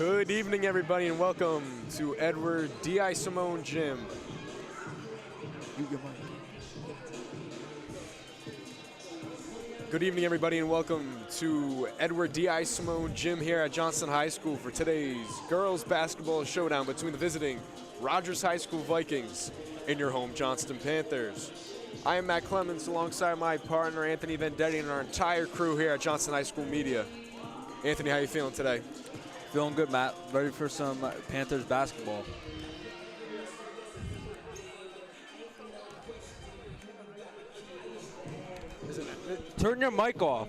Good evening, everybody, and welcome to Edward D.I. Simone Gym. Good evening, everybody, and welcome to Edward D.I. Simone Gym here at Johnston High School for today's girls basketball showdown between the visiting Rogers High School Vikings and your home Johnston Panthers. I am Matt Clemens alongside my partner Anthony Vendetti and our entire crew here at Johnston High School Media. Anthony, how you feeling today? Feeling good, Matt. Ready for some Panthers basketball. Turn your mic off.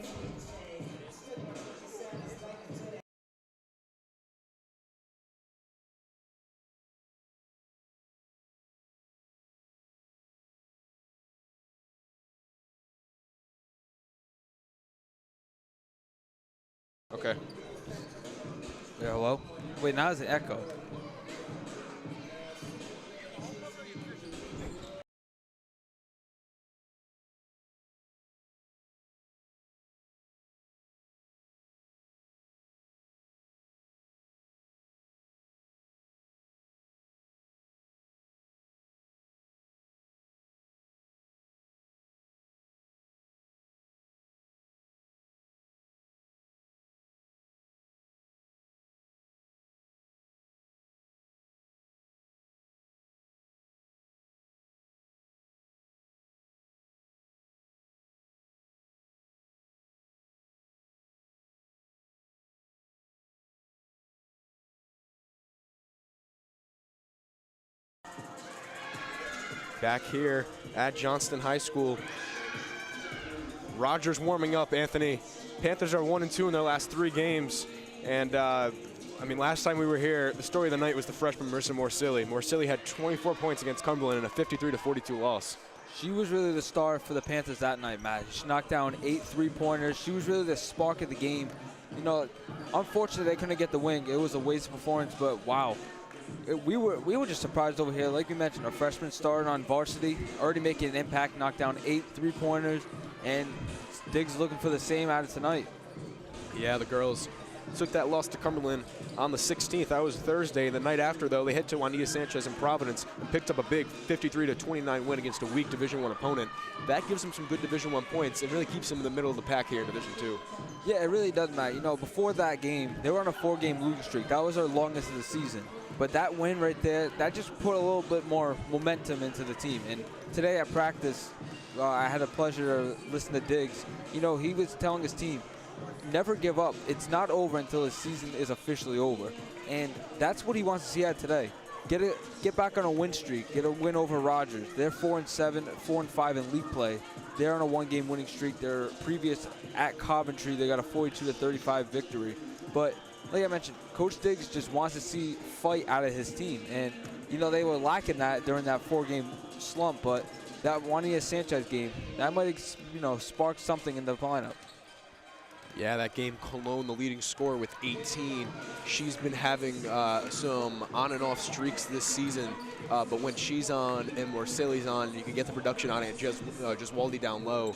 Okay. Yeah, hello? Wait, now it's an echo. Back here at Johnston High School. Rogers warming up, Anthony. Panthers are 1-2 in their last 3 games. And, last time we were here, the story of the night was the freshman Marissa Morsilli. Morsilli had 24 points against Cumberland in a 53-42 loss. She was really the star for the Panthers that night, Matt. She knocked down 8 3-pointers. She was really the spark of the game. You know, unfortunately, they couldn't get the win. It was a waste performance, but wow. We were just surprised over here. Like we mentioned, a freshman started on varsity, already making an impact, knocked down 8 3-pointers, and Diggs looking for the same out of tonight. Yeah, the girls took that loss to Cumberland on the 16th. That was Thursday. The night after, though, they hit to Juanita Sanchez in Providence and picked up a big 53-29 win against a weak Division I opponent. That gives them some good Division I points. It really keeps them in the middle of the pack here in Division II. Yeah, it really does, Matt. You know, before that game, they were on a 4-game losing streak. That was our longest of the season. But that win right there, that just put a little bit more momentum into the team. And today at practice, I had the pleasure to listen to Diggs. You know, he was telling his team, never give up. It's not over until the season is officially over. And that's what he wants to see out today. Get back on a win streak. Get a win over Rogers. They're 4-7, 4-5 in league play. They're on a 1-game winning streak. Their previous at Coventry, they got a 42-35 victory. But like I mentioned, Coach Diggs just wants to see fight out of his team. And, you know, they were lacking that during that 4-game slump. But that Juanita Sanchez game, that might, spark something in the lineup. Yeah, that game, Cologne, the leading scorer with 18. She's been having some on and off streaks this season, but when she's on and Morsilli's on, you can get the production on it. Just Waldy down low.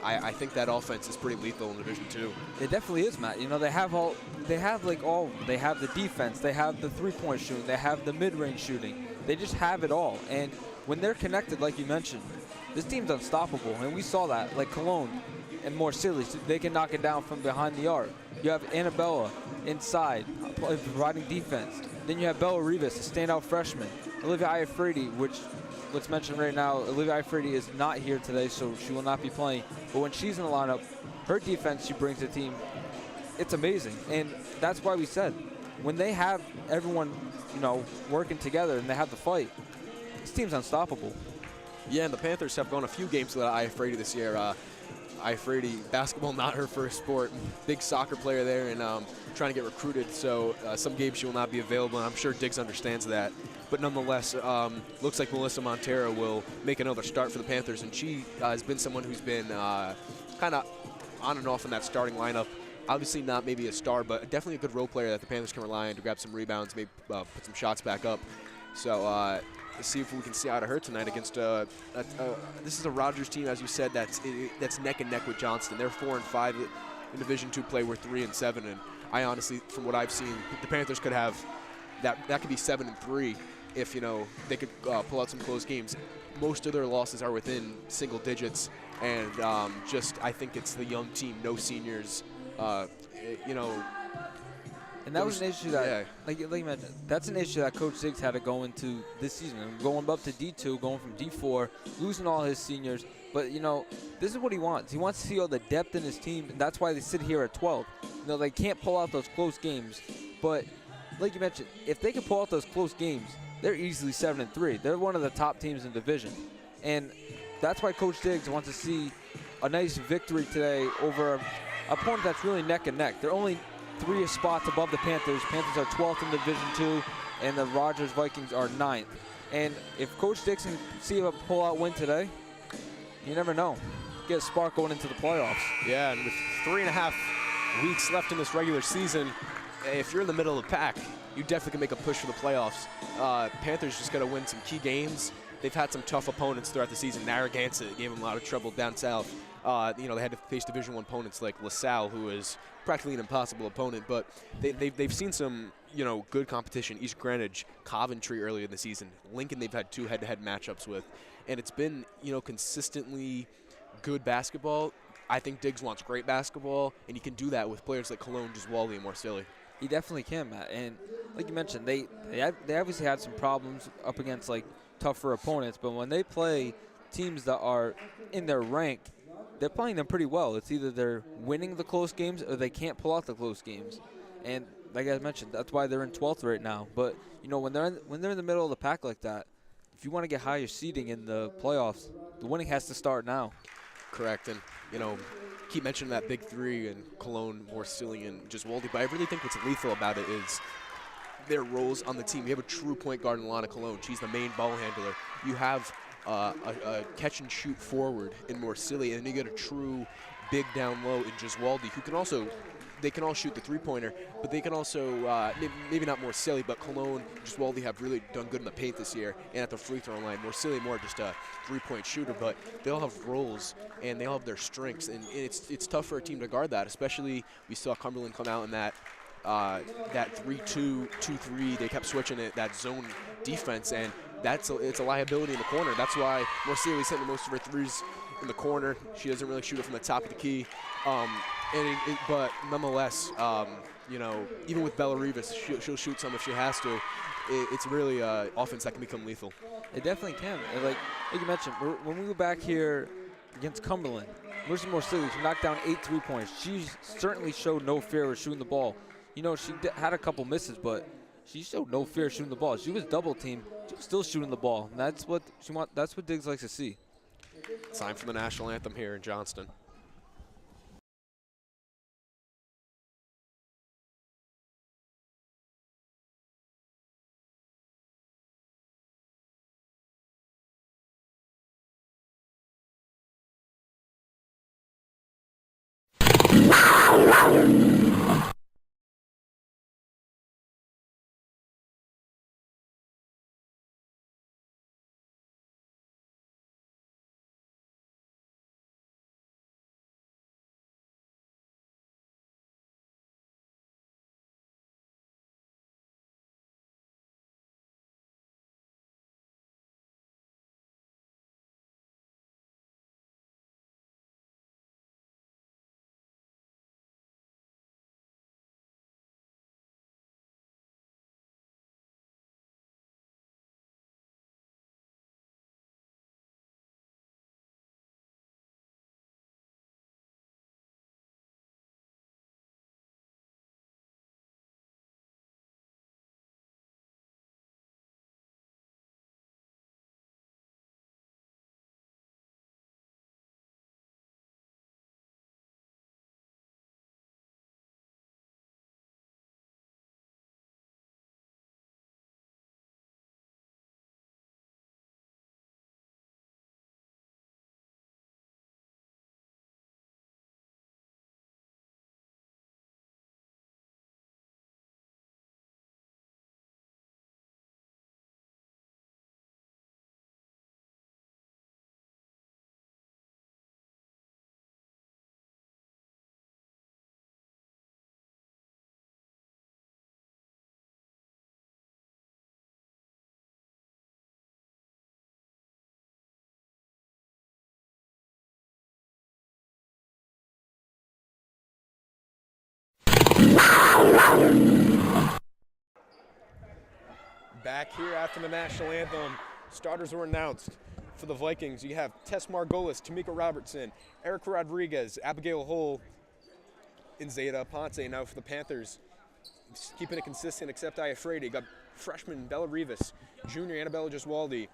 I think that offense is pretty lethal in Division II. It definitely is, Matt. You know, they have the defense, they have the 3-point shooting, they have the mid-range shooting. They just have it all. And when they're connected, like you mentioned, this team's unstoppable. And we saw that, like Cologne and Morsilli, so they can knock it down from behind the arc. You have Annabella inside, providing defense. Then you have Bella Rivas, a standout freshman. Olivia Iafredi, which, let's mention right now, Olivia Iafredi is not here today, so she will not be playing. But when she's in the lineup, her defense she brings to the team, it's amazing. And that's why we said, when they have everyone, working together and they have the fight, this team's unstoppable. Yeah, and the Panthers have gone a few games without Iafredi this year. Iafredi, basketball not her first sport. Big soccer player there and trying to get recruited, so some games she will not be available, and I'm sure Diggs understands that. But nonetheless, looks like Melissa Montero will make another start for the Panthers, and she has been someone who's been kind of on and off in that starting lineup. Obviously not maybe a star, but definitely a good role player that the Panthers can rely on to grab some rebounds, maybe put some shots back up. So let's see if we can see out of her tonight against this is a Rogers team, as you said, that's neck and neck with Johnston. They're 4-5 in Division II play, we're 3-7, and I honestly, from what I've seen, the Panthers could have that could be 7-3 if they could pull out some close games. Most of their losses are within single digits, and I think it's the young team, no seniors. And that was an issue that, like you mentioned, that's an issue that Coach Diggs had to go into this season. Going up to D2, going from D4, losing all his seniors. But, this is what he wants. He wants to see all the depth in his team, and that's why they sit here at 12. They can't pull out those close games. But, like you mentioned, if they can pull out those close games, they're easily 7-3. They're one of the top teams in the division. And that's why Coach Diggs wants to see a nice victory today over an opponent that's really neck and neck. They're only 3 spots above the Panthers. Panthers are 12th in Division II, and the Rogers Vikings are 9th. And if Coach Diggs can see a pull-out win today, you never know. Get a spark going into the playoffs. Yeah, and with 3.5 weeks left in this regular season, if you're in the middle of the pack, you definitely can make a push for the playoffs. Panthers just got to win some key games. They've had some tough opponents throughout the season. Narragansett gave them a lot of trouble down south. They had to face Division I opponents like LaSalle, who is practically an impossible opponent. But they've seen some good competition. East Greenwich, Coventry earlier in the season. Lincoln they've had 2 head-to-head matchups with, and it's been consistently good basketball. I think Diggs wants great basketball, and he can do that with players like Cologne, Giswaldi, and Morsilli. He definitely can, Matt. And like you mentioned, they obviously had some problems up against tougher opponents, but when they play teams that are in their rank, they're playing them pretty well. It's either they're winning the close games or they can't pull out the close games. And like I mentioned, that's why they're in 12th right now. But when they're in the middle of the pack like that, if you want to get higher seeding in the playoffs, the winning has to start now. Correct, and keep mentioning that big 3 and Cologne, Morsilli, and Giswaldi, but I really think what's lethal about it is their roles on the team. You have a true point guard in Lana Cologne. She's the main ball handler. You have a catch-and-shoot forward in Morsilli, and then you get a true big down low in Giswaldi, who can also – they can all shoot the three-pointer, but they can also maybe not Morsilli, but Cologne, Giswaldi have really done good in the paint this year and at the free throw line. Morsilli more just a three-point shooter, but they all have roles and they all have their strengths, and it's tough for a team to guard that, especially we saw Cumberland come out in that 3-2, 2-3. They kept switching it, that zone defense, and it's a liability in the corner. That's why Morsilli's hitting most of her threes in the corner. She doesn't really shoot it from the top of the key. But nonetheless, even with Bella Rivas, she'll shoot some if she has to. It's really offense that can become lethal. It definitely can. And like you mentioned, when we were back here against Cumberland, Marissa Morsilli, she knocked down 8 3-pointers. She certainly showed no fear of shooting the ball. She had a couple misses, but she showed no fear shooting the ball. She was double teamed, she was still shooting the ball, and that's what Diggs likes to see. Time for the national anthem here in Johnston. Back here after the national anthem, starters were announced. For the Vikings, you have Tess Margolis, Tamika Robertson, Erica Rodriguez, Abigail Hull, and Zeta Ponce. Now for the Panthers, keeping it consistent except Iafredi, you got freshman Bella Rivas, junior Annabella Giswaldi,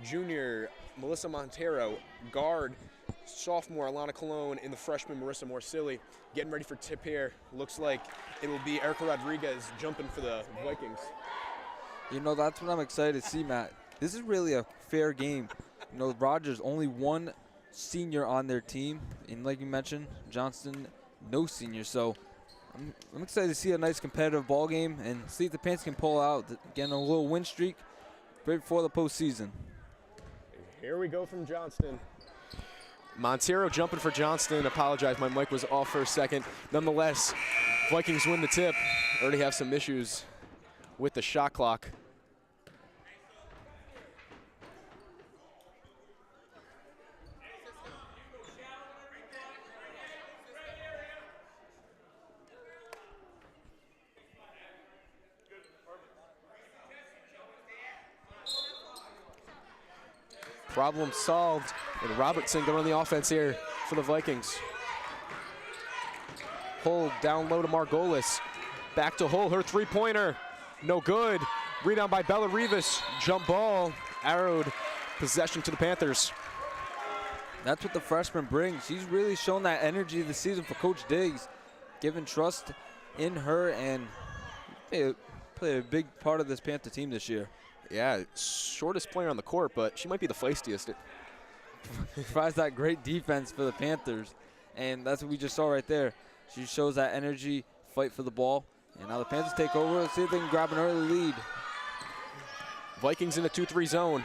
junior Melissa Montero, guard sophomore Alana Colon, and the freshman Marissa Morsilli. Getting ready for tip here. Looks like it will be Erica Rodriguez jumping for the Vikings. You know, that's what I'm excited to see, Matt. This is really a fair game. You know, Rogers only one senior on their team, and like you mentioned, Johnston, no senior. So I'm excited to see a nice competitive ball game and see if the Panthers can pull out, getting a little win streak right before the postseason. Here we go from Johnston. Montero jumping for Johnston. Apologize, my mic was off for a second. Nonetheless, Vikings win the tip. Already have some issues with the shot clock. Problem solved, and Robertson going on the offense here for the Vikings. Hull down low to Margolis. Back to Hull, her three-pointer. No good. Rebound by Bella Rivas. Jump ball, arrowed possession to the Panthers. That's what the freshman brings. She's really shown that energy this season for Coach Diggs, giving trust in her and play a big part of this Panther team this year. Yeah, shortest player on the court, but she might be the feistiest. Provides that great defense for the Panthers, and that's what we just saw right there. She shows that energy, fight for the ball, and now the Panthers take over. Let's see if they can grab an early lead. Vikings in the 2-3 zone.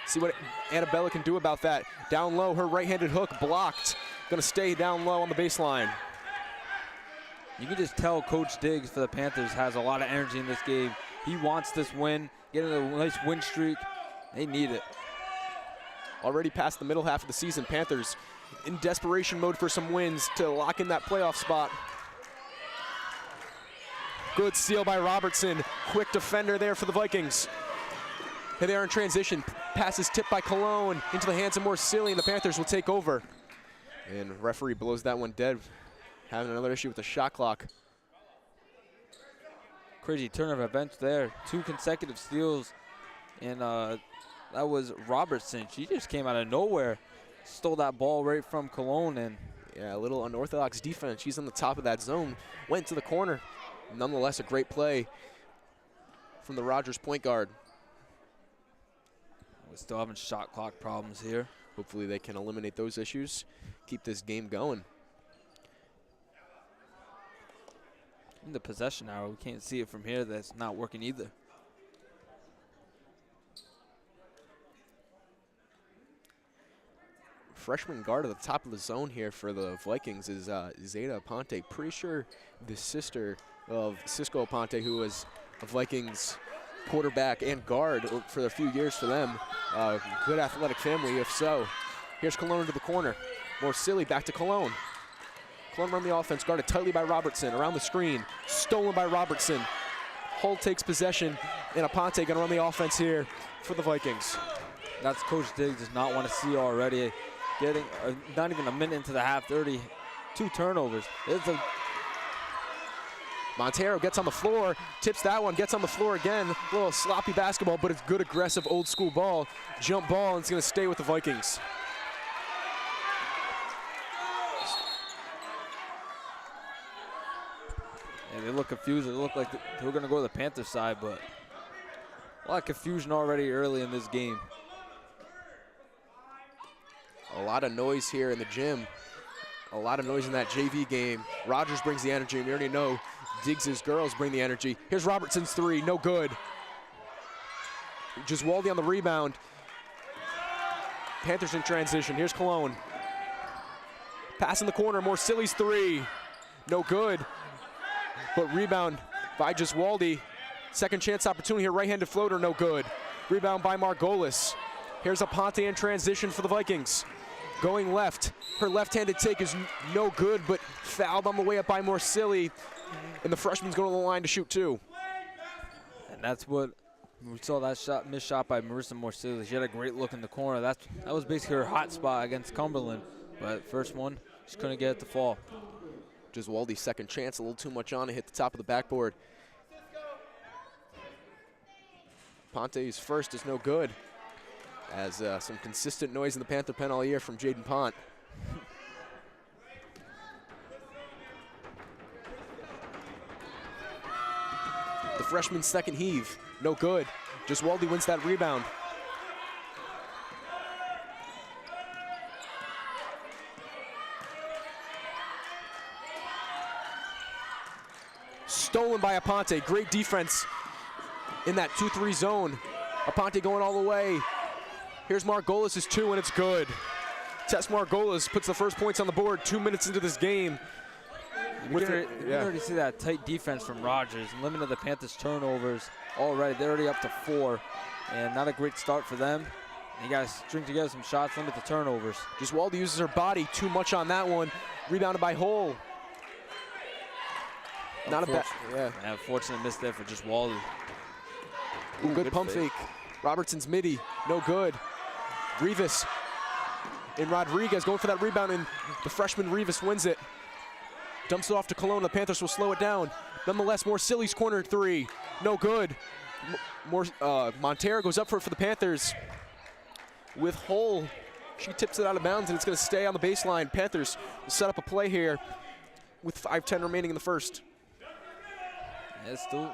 See what Annabella can do about that. Down low, her right-handed hook blocked. Gonna stay down low on the baseline. You can just tell Coach Diggs for the Panthers has a lot of energy in this game. He wants this win, getting a nice win streak. They need it. Already past the middle half of the season, Panthers in desperation mode for some wins to lock in that playoff spot. Good steal by Robertson. Quick defender there for the Vikings. Here they are in transition. Passes tipped by Cologne into the hands of Morsilli, and the Panthers will take over. And referee blows that one dead. Having another issue with the shot clock. Crazy turn of events there. 2 consecutive steals, and that was Robertson. She just came out of nowhere, stole that ball right from Cologne, and yeah, a little unorthodox defense. She's on the top of that zone, went to the corner. Nonetheless, a great play from the Rogers point guard. We're still having shot clock problems here. Hopefully they can eliminate those issues, keep this game going. In the possession arrow, we can't see it from here. That's not working either. Freshman guard at the top of the zone here for the Vikings is Zeta Aponte. Pretty sure the sister of Cisco Aponte, who was a Vikings quarterback and guard for a few years for them. Good athletic family, if so. Here's Cologne into the corner. Morsilli back to Cologne. Cologne on the offense, guarded tightly by Robertson. Around the screen, stolen by Robertson. Hull takes possession, and Aponte gonna run the offense here for the Vikings. That's Coach Diggs does not want to see already. Getting not even a minute into the half, 2 turnovers. Montero gets on the floor, tips that one, gets on the floor again. A little sloppy basketball, but it's good, aggressive, old school ball. Jump ball, and it's gonna stay with the Vikings. Yeah, they look confused. It looked like they were going to go to the Panthers side, but a lot of confusion already early in this game. A lot of noise here in the gym. A lot of noise in that JV game. Rogers brings the energy, and we already know Diggs' girls bring the energy. Here's Robertson's three, no good. Giswaldi on the rebound. Panthers in transition. Here's Cologne. Pass in the corner, Morsilli's three, no good. But rebound by Giswaldi. Second chance opportunity here, right-handed floater, no good. Rebound by Margolis. Here's Aponte in transition for the Vikings. going left. Her left-handed take is no good, but fouled on the way up by Morsilli. And the freshman's going to the line to shoot two. And that's what we saw, that shot, missed shot by Marissa Morsilli. She had a great look in the corner. That was basically her hot spot against Cumberland. But first one, just couldn't get it to fall. Giswaldi's second chance, a little too much on it, hit the top of the backboard. Ponte's first is no good, as some consistent noise in the Panther pen all year from Jaden Pont. The freshman's second heave, no good. Giswaldi wins that rebound. Stolen by Aponte, great defense in that 2-3 zone. Aponte going all the way. Here's Margolis' two, and it's good. Tess Margolis puts the first points on the board 2 minutes into this game. You can already see that tight defense from Rogers and limited the Panthers' turnovers already. They're already up to 4, and not a great start for them. You got to string together some shots, limit the turnovers. Giswaldi uses her body too much on that one. Rebounded by Hull. Not a bad, yeah. Unfortunate miss there for Giswaldi. Ooh, good pump fake. Robertson's midi, no good. Rivas and Rodriguez going for that rebound, and the freshman Rivas wins it. Dumps it off to Cologne. The Panthers will slow it down. Nonetheless, Morsilli's corner three, no good. Montero goes up for it for the Panthers. With Hull, she tips it out of bounds, and it's going to stay on the baseline. Panthers will set up a play here with 5:10 remaining in the first. Yeah, still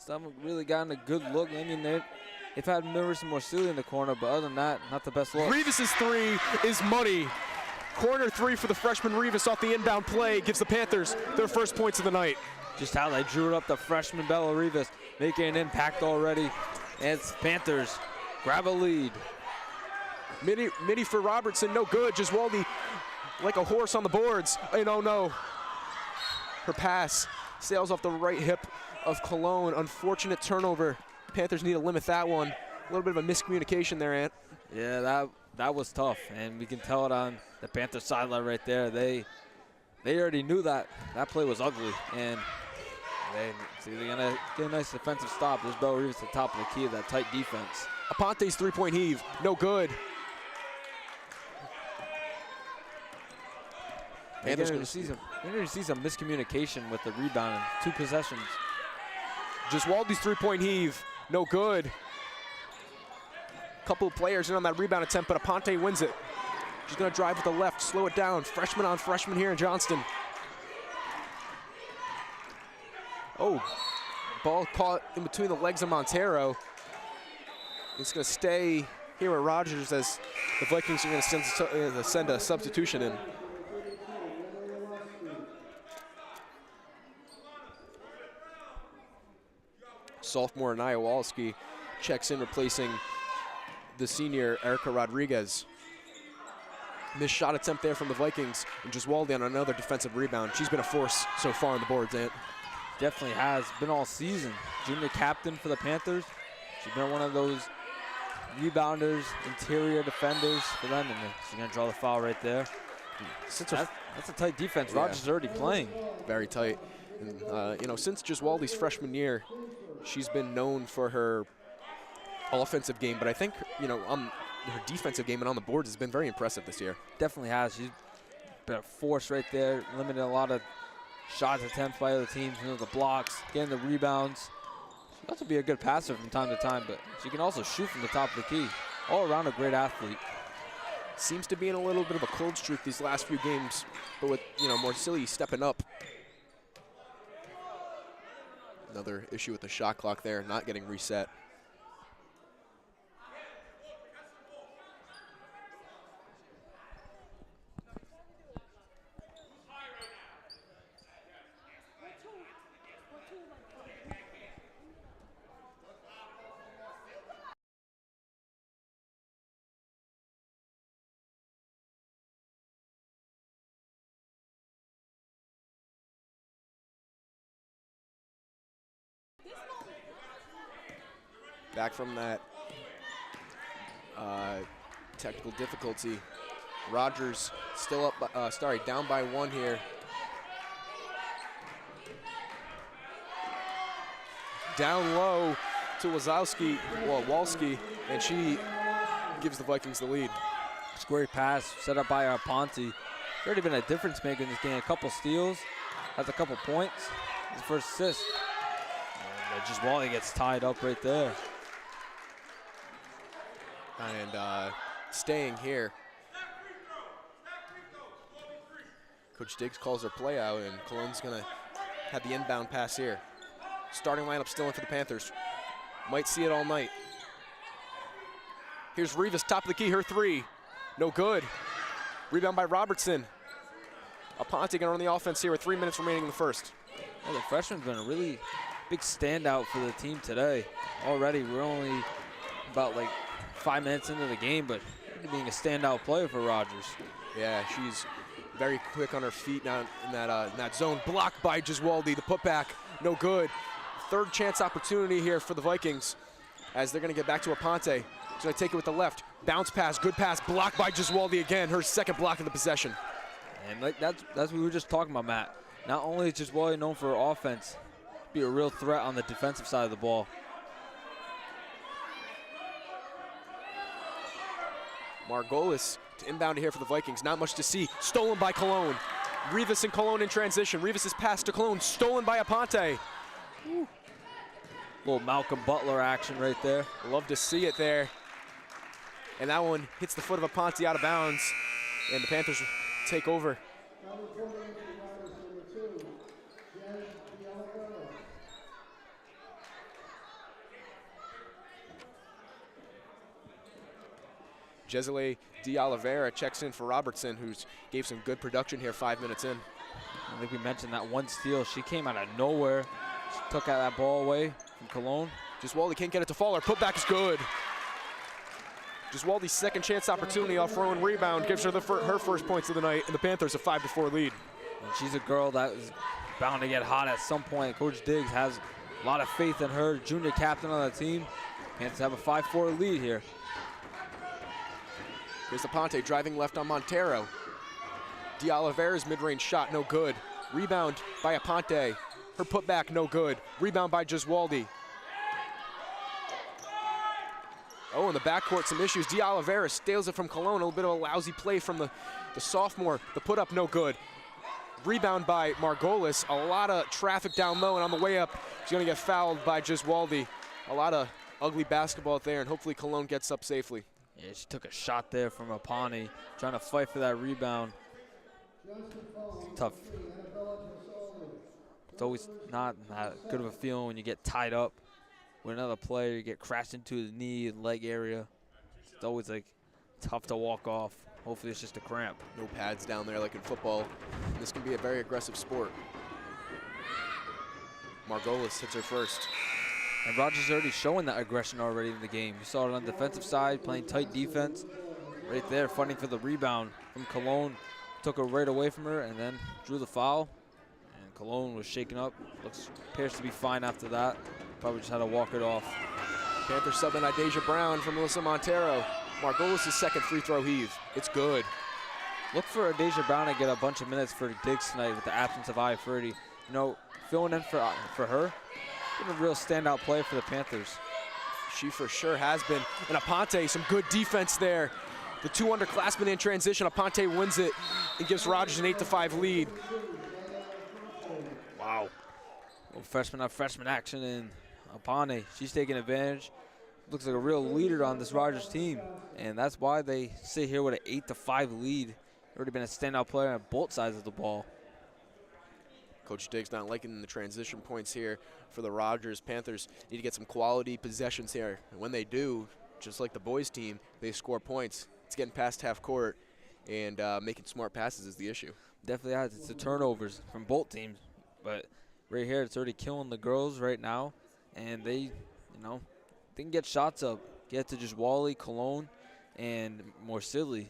haven't really gotten a good look. I mean, they've had Marissa Morsilli in the corner, but other than that, not the best look. Rivas' three is money. Corner three for the freshman Rivas off the inbound play gives the Panthers their first points of the night. Just how they drew it up, the freshman Bella Rivas making an impact already. And it's Panthers grab a lead. Midi for Robertson, no good. Giswaldi like a horse on the boards. And oh no, her pass sails off the right hip of Cologne. Unfortunate turnover. Panthers need to limit that one. A little bit of a miscommunication there, Ant. Yeah, that was tough, and we can tell it on the Panthers sideline right there. They already knew that play was ugly, and they're gonna get a nice defensive stop. There's Bella Rivas at the top of the key of that tight defense. Aponte's three-point heave, no good. You're going to see some miscommunication with the rebound in 2 possessions. Giswaldi's three-point heave, no good. Couple of players in on that rebound attempt, but Aponte wins it. She's going to drive with the left, slow it down. Freshman on freshman here in Johnston. Oh, ball caught in between the legs of Montero. It's going to stay here with Rogers as the Vikings are going to send a substitution in. Sophomore Anaya Walski checks in, replacing the senior Erica Rodriguez. Missed shot attempt there from the Vikings, and Giswaldi on another defensive rebound. She's been a force so far on the boards, Ant. Definitely has been all season. Junior captain for the Panthers. She's been one of those rebounders, interior defenders for them, and she's going to draw the foul right there. That's a tight defense. Yeah. Rogers is already playing. Very tight. And, since Giswaldi's freshman year, she's been known for her offensive game, but I think, on her defensive game and on the boards has been very impressive this year. Definitely has. She's been a force right there, limiting a lot of shots attempts by other teams, the blocks, getting the rebounds. She has to be a good passer from time to time, but she can also shoot from the top of the key. All around a great athlete. Seems to be in a little bit of a cold streak these last few games, but with, Morsilli stepping up. Another issue with the shot clock there, not getting reset. Back from that technical difficulty. Rogers still up, down by 1 here. Down low to Walski, and she gives the Vikings the lead. Square pass set up by Ponte. He's already been a difference maker in this game. A couple steals, has a couple points. His first assist. And just Wally gets tied up right there. And staying here. Coach Diggs calls her play out, and Cologne's gonna have the inbound pass here. Starting lineup still in for the Panthers. Might see it all night. Here's Rivas, top of the key, her 3. No good. Rebound by Robertson. Aponte gonna run the offense here with 3 minutes remaining in the first. Well, the freshman's been a really big standout for the team today. Already, we're only about like 5 minutes into the game, but being a standout player for Rogers. Yeah, she's very quick on her feet now in that zone. Blocked by Giswaldi. The putback, no good. Third chance opportunity here for the Vikings as they're going to get back to Aponte. She's going to take it with the left. Bounce pass, good pass, blocked by Giswaldi again. Her second block of the possession. And like that's what we were just talking about, Matt. Not only is Giswaldi known for her offense, be a real threat on the defensive side of the ball. Margolis to inbound here for the Vikings. Not much to see. Stolen by Cologne. Rivas and Cologne in transition. Rivas' pass to Cologne. Stolen by Aponte. Woo. Little Malcolm Butler action right there. Love to see it there. And that one hits the foot of Aponte out of bounds. And the Panthers take over. Jezele De Oliveira checks in for Robertson, who's gave some good production here 5 minutes in. I think we mentioned that one steal. She came out of nowhere. She took out that ball away from Cologne. Giswaldi can't get it to fall. Her putback is good. Giswaldi's second chance opportunity off her own rebound gives her her first points of the night, and the Panthers a 5-4 lead. And she's a girl that is bound to get hot at some point. Coach Diggs has a lot of faith in her, junior captain on the team. Panthers have a 5-4 lead here. Here's Aponte driving left on Montero. De Oliveira's mid-range shot, no good. Rebound by Aponte. Her putback, no good. Rebound by Giswaldi. Oh, in the backcourt, some issues. De Oliveira steals it from Cologne. A little bit of a lousy play from the sophomore. The put-up, no good. Rebound by Margolis. A lot of traffic down low, and on the way up, she's going to get fouled by Giswaldi. A lot of ugly basketball out there, and hopefully Cologne gets up safely. Yeah, she took a shot there from Aponte, trying to fight for that rebound. Tough. It's always not that good of a feeling when you get tied up with another player, you get crashed into the knee and leg area. It's always like tough to walk off. Hopefully it's just a cramp. No pads down there like in football. This can be a very aggressive sport. Margolis hits her first. And Rogers already showing that aggression already in the game. You saw it on the defensive side, playing tight defense. Right there, fighting for the rebound from Cologne. Took her right away from her and then drew the foul. And Cologne was shaken up. Appears to be fine after that. Probably just had to walk it off. Panthers subbing Idasia Brown for Melissa Montero. Margolis' second free throw heave. It's good. Look for Idasia Brown to get a bunch of minutes for Diggs tonight with the absence of I-30. You know, filling in for her. Been a real standout play for the Panthers. She for sure has been. And Aponte, some good defense there. The two underclassmen in transition. Aponte wins it and gives Rogers an 8-5 lead. Wow. Little freshman on freshman action, and Aponte, she's taking advantage. Looks like a real leader on this Rogers team, and that's why they sit here with an 8-5 lead. Already been a standout player on both sides of the ball. Coach Diggs not liking the transition points here for the Rogers. Panthers need to get some quality possessions here. And when they do, just like the boys team, they score points. It's getting past half court, and making smart passes is the issue. Definitely has. It's the turnovers from both teams. But right here, it's already killing the girls right now. And they, they can get shots up, get to just Wally, Cologne, and Morsilli.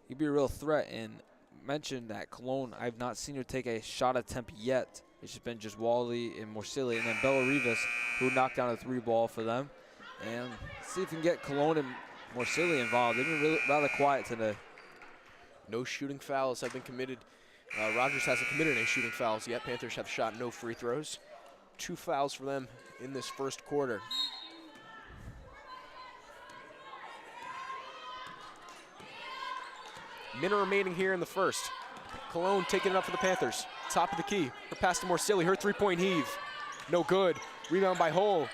He'd be a real threat. And mentioned that Cologne, I've not seen her take a shot attempt yet. It's just been just Wally and Morsilli, and then Bella Rivas, who knocked down a 3-ball for them. And see if we can get Cologne and Morsilli involved. They've been really rather quiet today. No shooting fouls have been committed. Rogers hasn't committed any shooting fouls yet. Panthers have shot no free throws. 2 fouls for them in this first quarter. Minute remaining here in the first. Cologne taking it up for the Panthers. Top of the key. Her pass to Morsilli. Her three-point heave. No good. Rebound by Hull.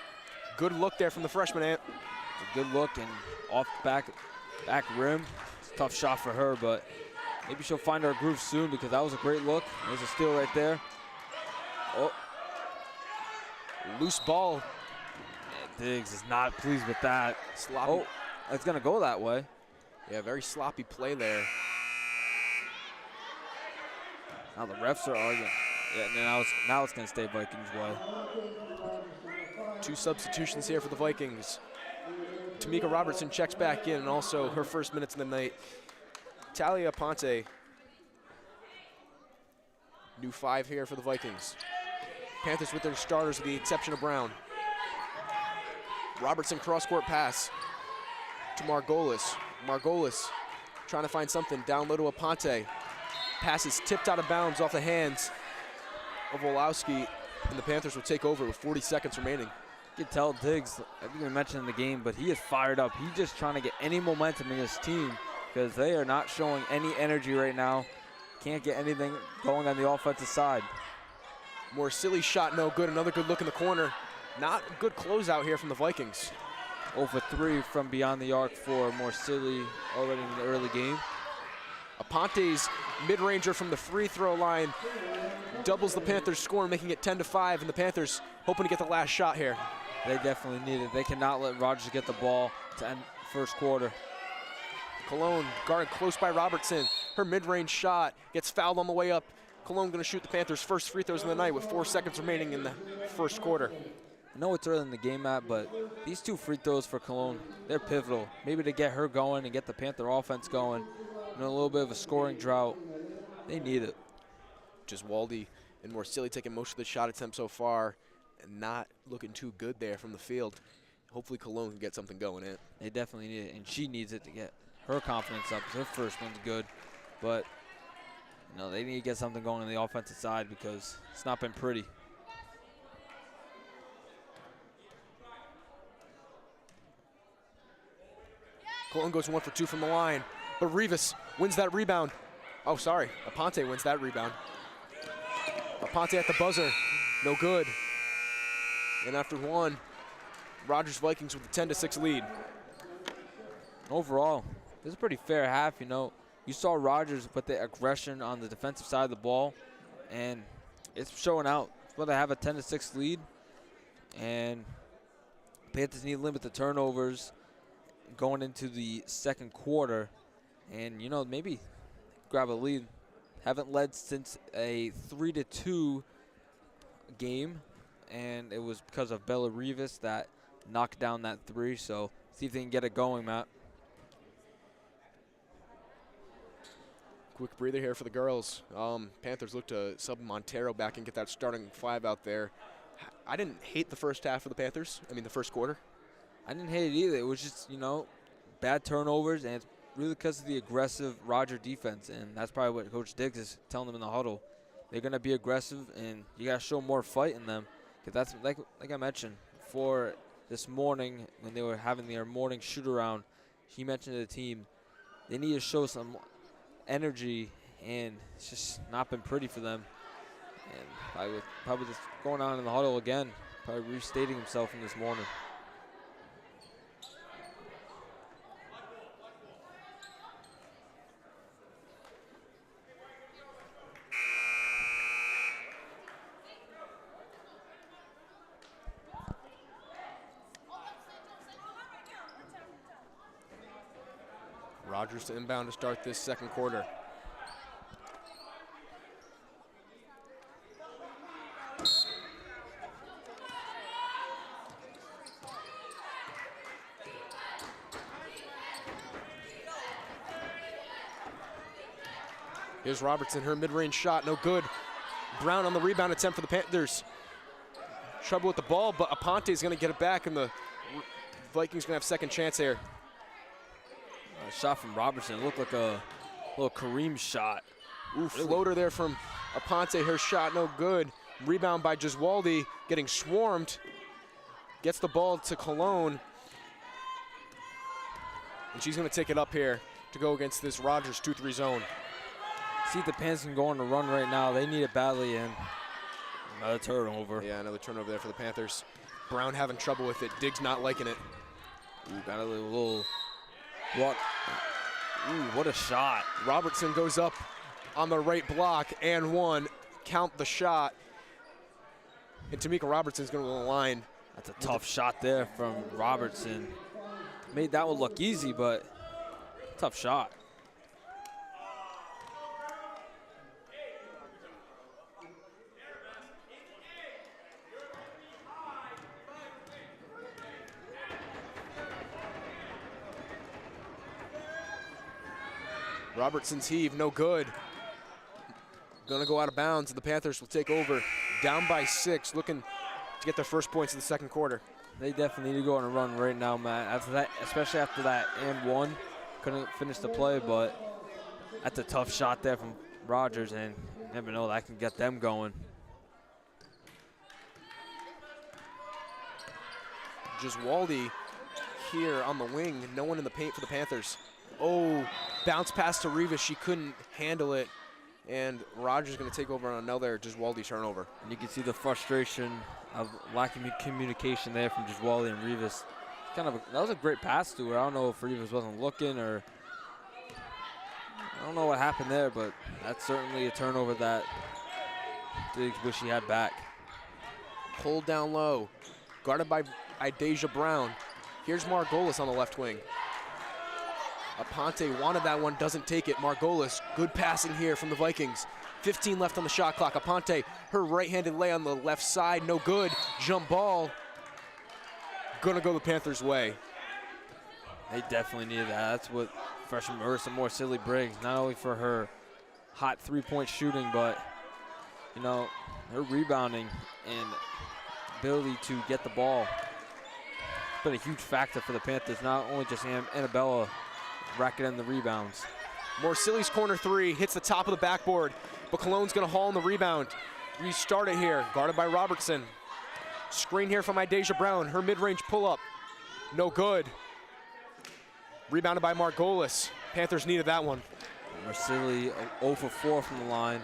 Good look there from the freshman, Ant. It's a good look and off the back rim. It's a tough shot for her, but maybe she'll find her groove soon because that was a great look. There's a steal right there. Oh. Loose ball. Yeah, Diggs is not pleased with that. Sloppy. Oh, it's going to go that way. Yeah, very sloppy play there. Now the refs are arguing. Yeah, now it's going to stay Vikings' way. 2 substitutions here for the Vikings. Tamika Robertson checks back in, and also her first minutes of the night. Talia Ponte. New 5 here for the Vikings. Panthers with their starters with the exception of Brown. Robertson cross-court pass to Margolis. Margolis trying to find something down low to Aponte. Pass is tipped out of bounds off the hands of Wolowski, and the Panthers will take over with 40 seconds remaining. You can tell Diggs, I think we mentioned in the game, but he is fired up. He's just trying to get any momentum in his team because they are not showing any energy right now. Can't get anything going on the offensive side. More silly shot, no good. Another good look in the corner. Not a good closeout here from the Vikings. 0 for 3 from beyond the arc for Morsilli already in the early game. Aponte's mid-ranger from the free throw line doubles the Panthers' score, making it 10-5, and the Panthers hoping to get the last shot here. They definitely need it. They cannot let Rogers get the ball to end first quarter. Cologne guarded close by Robertson. Her mid-range shot gets fouled on the way up. Cologne going to shoot the Panthers' first free throws of the night with 4 seconds remaining in the first quarter. I know it's early in the game, Matt, but these 2 free throws for Cologne, they're pivotal. Maybe to get her going and get the Panther offense going. You know, a little bit of a scoring drought. They need it. Just Waldy and Morsilli taking most of the shot attempts so far and not looking too good there from the field. Hopefully Cologne can get something going in. They definitely need it, and she needs it to get her confidence up. Her first one's good, but you know, they need to get something going on the offensive side because it's not been pretty. Cologne goes 1 for 2 from the line, but Rivas wins that rebound. Oh, sorry, Aponte wins that rebound. Aponte at the buzzer, no good. And after 1, Rogers Vikings with a 10-6 lead. Overall, this is a pretty fair half, you know. You saw Rogers put the aggression on the defensive side of the ball, and it's showing out. Well, they have a 10-6 lead, and Panthers need to limit the turnovers going into the second quarter, and you know, maybe grab a lead. Haven't led since a 3-2 game, and it was because of Bella Rivas that knocked down that 3. So see if they can get it going, Matt. Quick breather here for the girls. Panthers look to sub Montero back and get that starting 5 out there. I didn't hate the first half of the Panthers. I mean, the first quarter. I didn't hate it either. It was just, you know, bad turnovers, and it's really because of the aggressive Roger defense, and that's probably what Coach Diggs is telling them in the huddle. They're going to be aggressive, and you got to show more fight in them. Because that's, like I mentioned, before this morning when they were having their morning shoot-around, he mentioned to the team they need to show some energy, and it's just not been pretty for them. And probably just going on in the huddle again, probably restating himself from this morning. Rogers to inbound to start this second quarter. Here's Robertson, her mid-range shot, no good. Brown on the rebound attempt for the Panthers. Trouble with the ball, but Aponte's gonna get it back, and the Vikings gonna have second chance here. A shot from Robertson. It looked like a Little Kareem shot. Ooh, floater there from Aponte. Her shot no good. Rebound by Giswaldi, getting swarmed. Gets the ball to Cologne. And she's going to take it up here to go against this Rogers 2-3 zone. See if the Panthers can go on a run right now. They need it badly, and another turnover. Yeah, another turnover there for the Panthers. Brown having trouble with it. Diggs not liking it. Ooh, got a little what? Ooh, what a shot. Robertson goes up on the right block and one. Count the shot. And Tamika Robertson's going to go to the line. That's a tough shot there from Robertson. Made that one look easy, but tough shot. Robertson's heave, no good. Gonna go out of bounds. The Panthers will take over. Down by 6, looking to get their first points in the second quarter. They definitely need to go on a run right now, Matt. After that, especially after that and one, couldn't finish the play, but that's a tough shot there from Rogers, and you never know, that can get them going. Giswaldi here on the wing. No one in the paint for the Panthers. Oh, bounce pass to Rivas. She couldn't handle it. And Rogers going to take over on another Giswaldi turnover. And you can see the frustration of lacking communication there from Giswaldi and Rivas. That was a great pass to her. I don't know if Rivas wasn't looking, or I don't know what happened there, but that's certainly a turnover that Diggs wish he had back. Hold down low. Guarded by Idasia Brown. Here's Margolis on the left wing. Aponte wanted that one, doesn't take it. Margolis, good passing here from the Vikings. 15 left on the shot clock. Aponte, her right-handed lay on the left side, no good. Jump ball, gonna go the Panthers' way. They definitely needed that. That's what freshman Marissa Morsilli brings, not only for her hot three-point shooting, but, you know, her rebounding and ability to get the ball. It's been a huge factor for the Panthers, not only just Annabella racking in the rebounds. Morsilli's corner three hits the top of the backboard, but Cologne's gonna haul in the rebound. Restart it here, guarded by Robertson. Screen here from Idasia Brown, her mid-range pull-up, no good. Rebounded by Margolis. Panthers needed that one. Morsilli 0 for 4 from the line.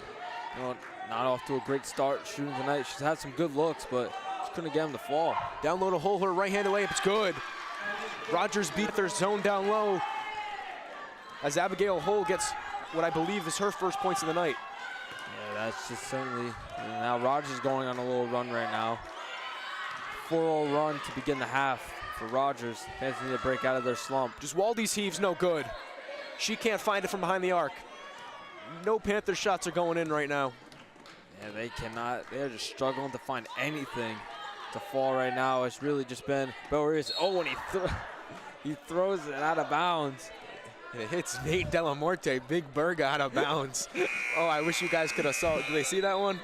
You know, not off to a great start shooting tonight. She's had some good looks, but just couldn't get him to fall. Down low to hole, her right-handed layup, it's good. Rogers beat their zone down low as Abigail Hull gets what I believe is her first points of the night. Yeah, that's just certainly, and now Rogers is going on a little run right now. 4-0 run to begin the half for Rogers. Panthers need to break out of their slump. Giswaldi's heave's no good. She can't find it from behind the arc. No Panther shots are going in right now. Yeah, they cannot. They're just struggling to find anything to fall right now. It's really just been Bellarius. Oh, and he throws it out of bounds. And it hits Nate Delamorte, big burger out of bounds. Oh, I wish you guys could have saw it. Did they see that one?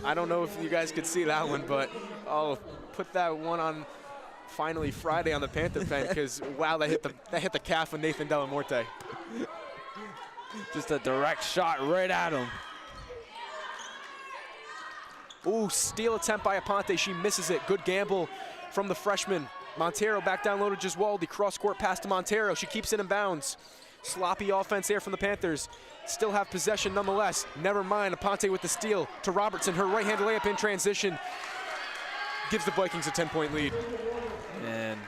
I don't know if you guys could see that one, but oh, put that one on finally Friday on the Panther pen, because wow, that hit the calf of Nathan Delamorte. Just a direct shot right at him. Ooh, steal attempt by Aponte. She misses it. Good gamble from the freshman. Montero back down low to Giswaldi. Cross-court pass to Montero. She keeps it in bounds. Sloppy offense there from the Panthers. Still have possession nonetheless. Never mind. Aponte with the steal to Robertson. Her right-handed layup in transition gives the Vikings a 10-point lead. And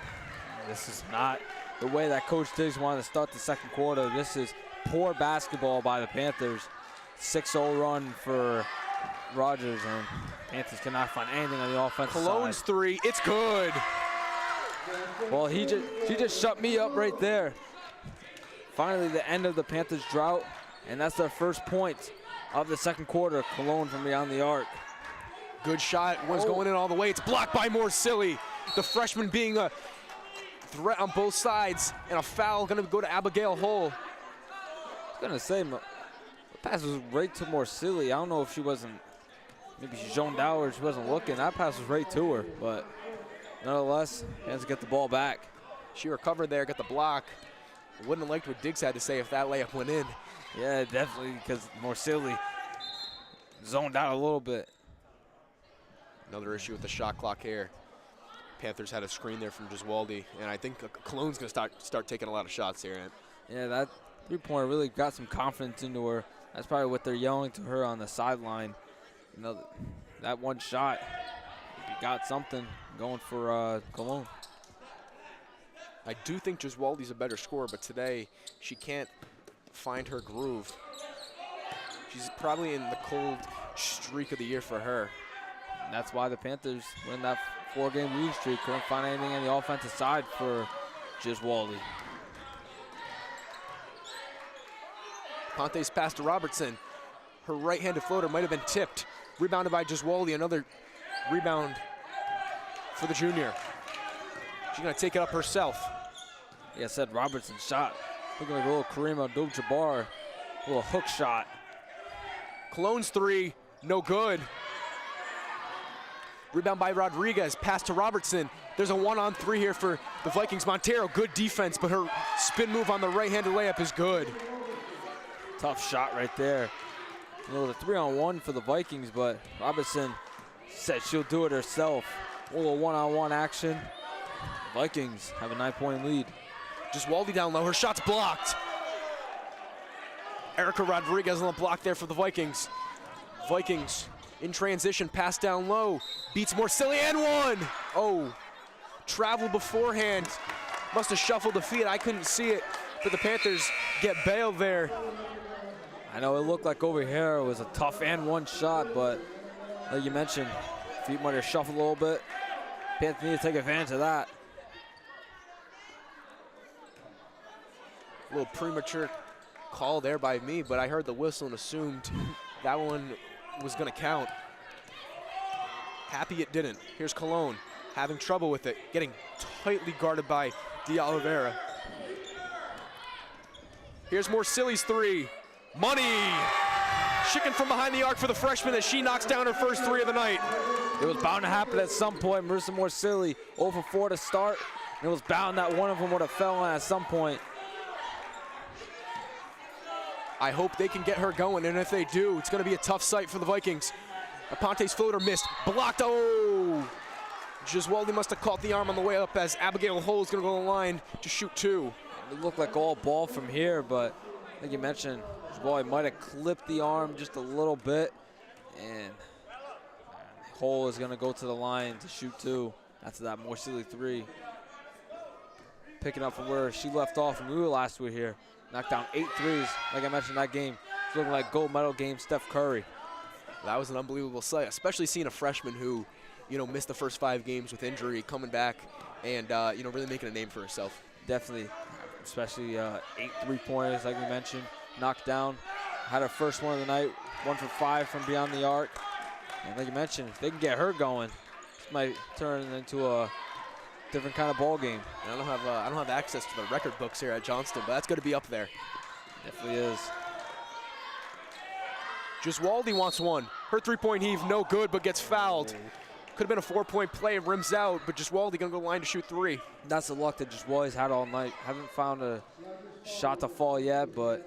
this is not the way that Coach Diggs wanted to start the second quarter. This is poor basketball by the Panthers. 6-0 run for Rogers, and Panthers cannot find anything on the offensive side. Cologne's three, it's good. Well, she just shut me up right there. Finally, the end of the Panthers' drought, and that's their first point of the second quarter. Cologne from beyond the arc. Good shot, was going in all the way. It's blocked by Morsilli. The freshman being a threat on both sides, and a foul gonna go to Abigail Hull. I was gonna say, the pass was right to Morsilli. I don't know if she wasn't, maybe she zoned out or she wasn't looking. That pass was right to her, but nonetheless, has to get the ball back. She recovered there, got the block. Wouldn't have liked what Diggs had to say if that layup went in. Yeah, definitely, because Morsilli zoned out a little bit. Another issue with the shot clock here. Panthers had a screen there from Giswaldi, and I think Cologne's going to start taking a lot of shots here. Yeah, that three-pointer really got some confidence into her. That's probably what they're yelling to her on the sideline. You know, that one shot, you got something going for Cologne. I do think Giswaldi's a better scorer, but today she can't find her groove. She's probably in the cold streak of the year for her. And that's why the Panthers win that 4-game losing streak. Couldn't find anything on the offensive side for Giswaldi. Ponte's pass to Robertson. Her right-handed floater might have been tipped. Rebounded by Giswaldi. Another rebound for the junior. She's going to take it up herself. Yeah, I said Robertson shot. Looking like a little Kareem Abdul-Jabbar. A little hook shot. Cologne's three, no good. Rebound by Rodriguez, pass to Robertson. There's a 1-on-3 here for the Vikings. Montero, good defense, but her spin move on the right-handed layup is good. Tough shot right there. You know, the 3-on-1 for the Vikings, but Robertson said she'll do it herself. A little 1-on-1 action. Vikings have a 9-point lead. Giswaldi down low, her shot's blocked. Erica Rodriguez on the block there for the Vikings. Vikings in transition, pass down low, beats Morsilli and one. Oh, traveled beforehand. Must have shuffled the feet, I couldn't see it, but the Panthers get bailed there. I know it looked like over here it was a tough and one shot, but like you mentioned, feet might have shuffled a little bit. Panthers need to take advantage of that. A little premature call there by me, but I heard the whistle and assumed that one was going to count. Happy it didn't. Here's Cologne having trouble with it, getting tightly guarded by De Oliveira. Here's Morsilli's three. Money! Chicken from behind the arc for the freshman as she knocks down her first three of the night. It was bound to happen at some point. Marissa Morsilli 0 for 4 to start. And it was bound that one of them would have fell in at some point. I hope they can get her going, and if they do, it's going to be a tough sight for the Vikings. Aponte's floater missed, blocked. Oh! Giswaldi must have caught the arm on the way up as Abigail Hull's going to go to the line to shoot two. It looked like all ball from here, but like you mentioned, Giswaldi might have clipped the arm just a little bit, and Hull is going to go to the line to shoot two. That's that Morsilli three. Picking up from where she left off when we were last week here. Knocked down 8 threes. Like I mentioned, that game, it's looking like gold medal game Steph Curry. That was an unbelievable sight, especially seeing a freshman who, you know, missed the first 5 games with injury, coming back and, you know, really making a name for herself. Definitely, especially 8 3-pointers, like we mentioned, knocked down. Had her first one of the night, 1 for 5 from beyond the arc. And like you mentioned, if they can get her going, this might turn into a different kind of ball game. And I don't have access to the record books here at Johnston, but that's going to be up there. Definitely is. Giswaldi wants one. Her 3-point heave, no good, but gets fouled. Could have been a 4-point play and rims out, but Giswaldi going to go line to shoot 3. That's the luck that Giswaldi's had all night. Haven't found a shot to fall yet, but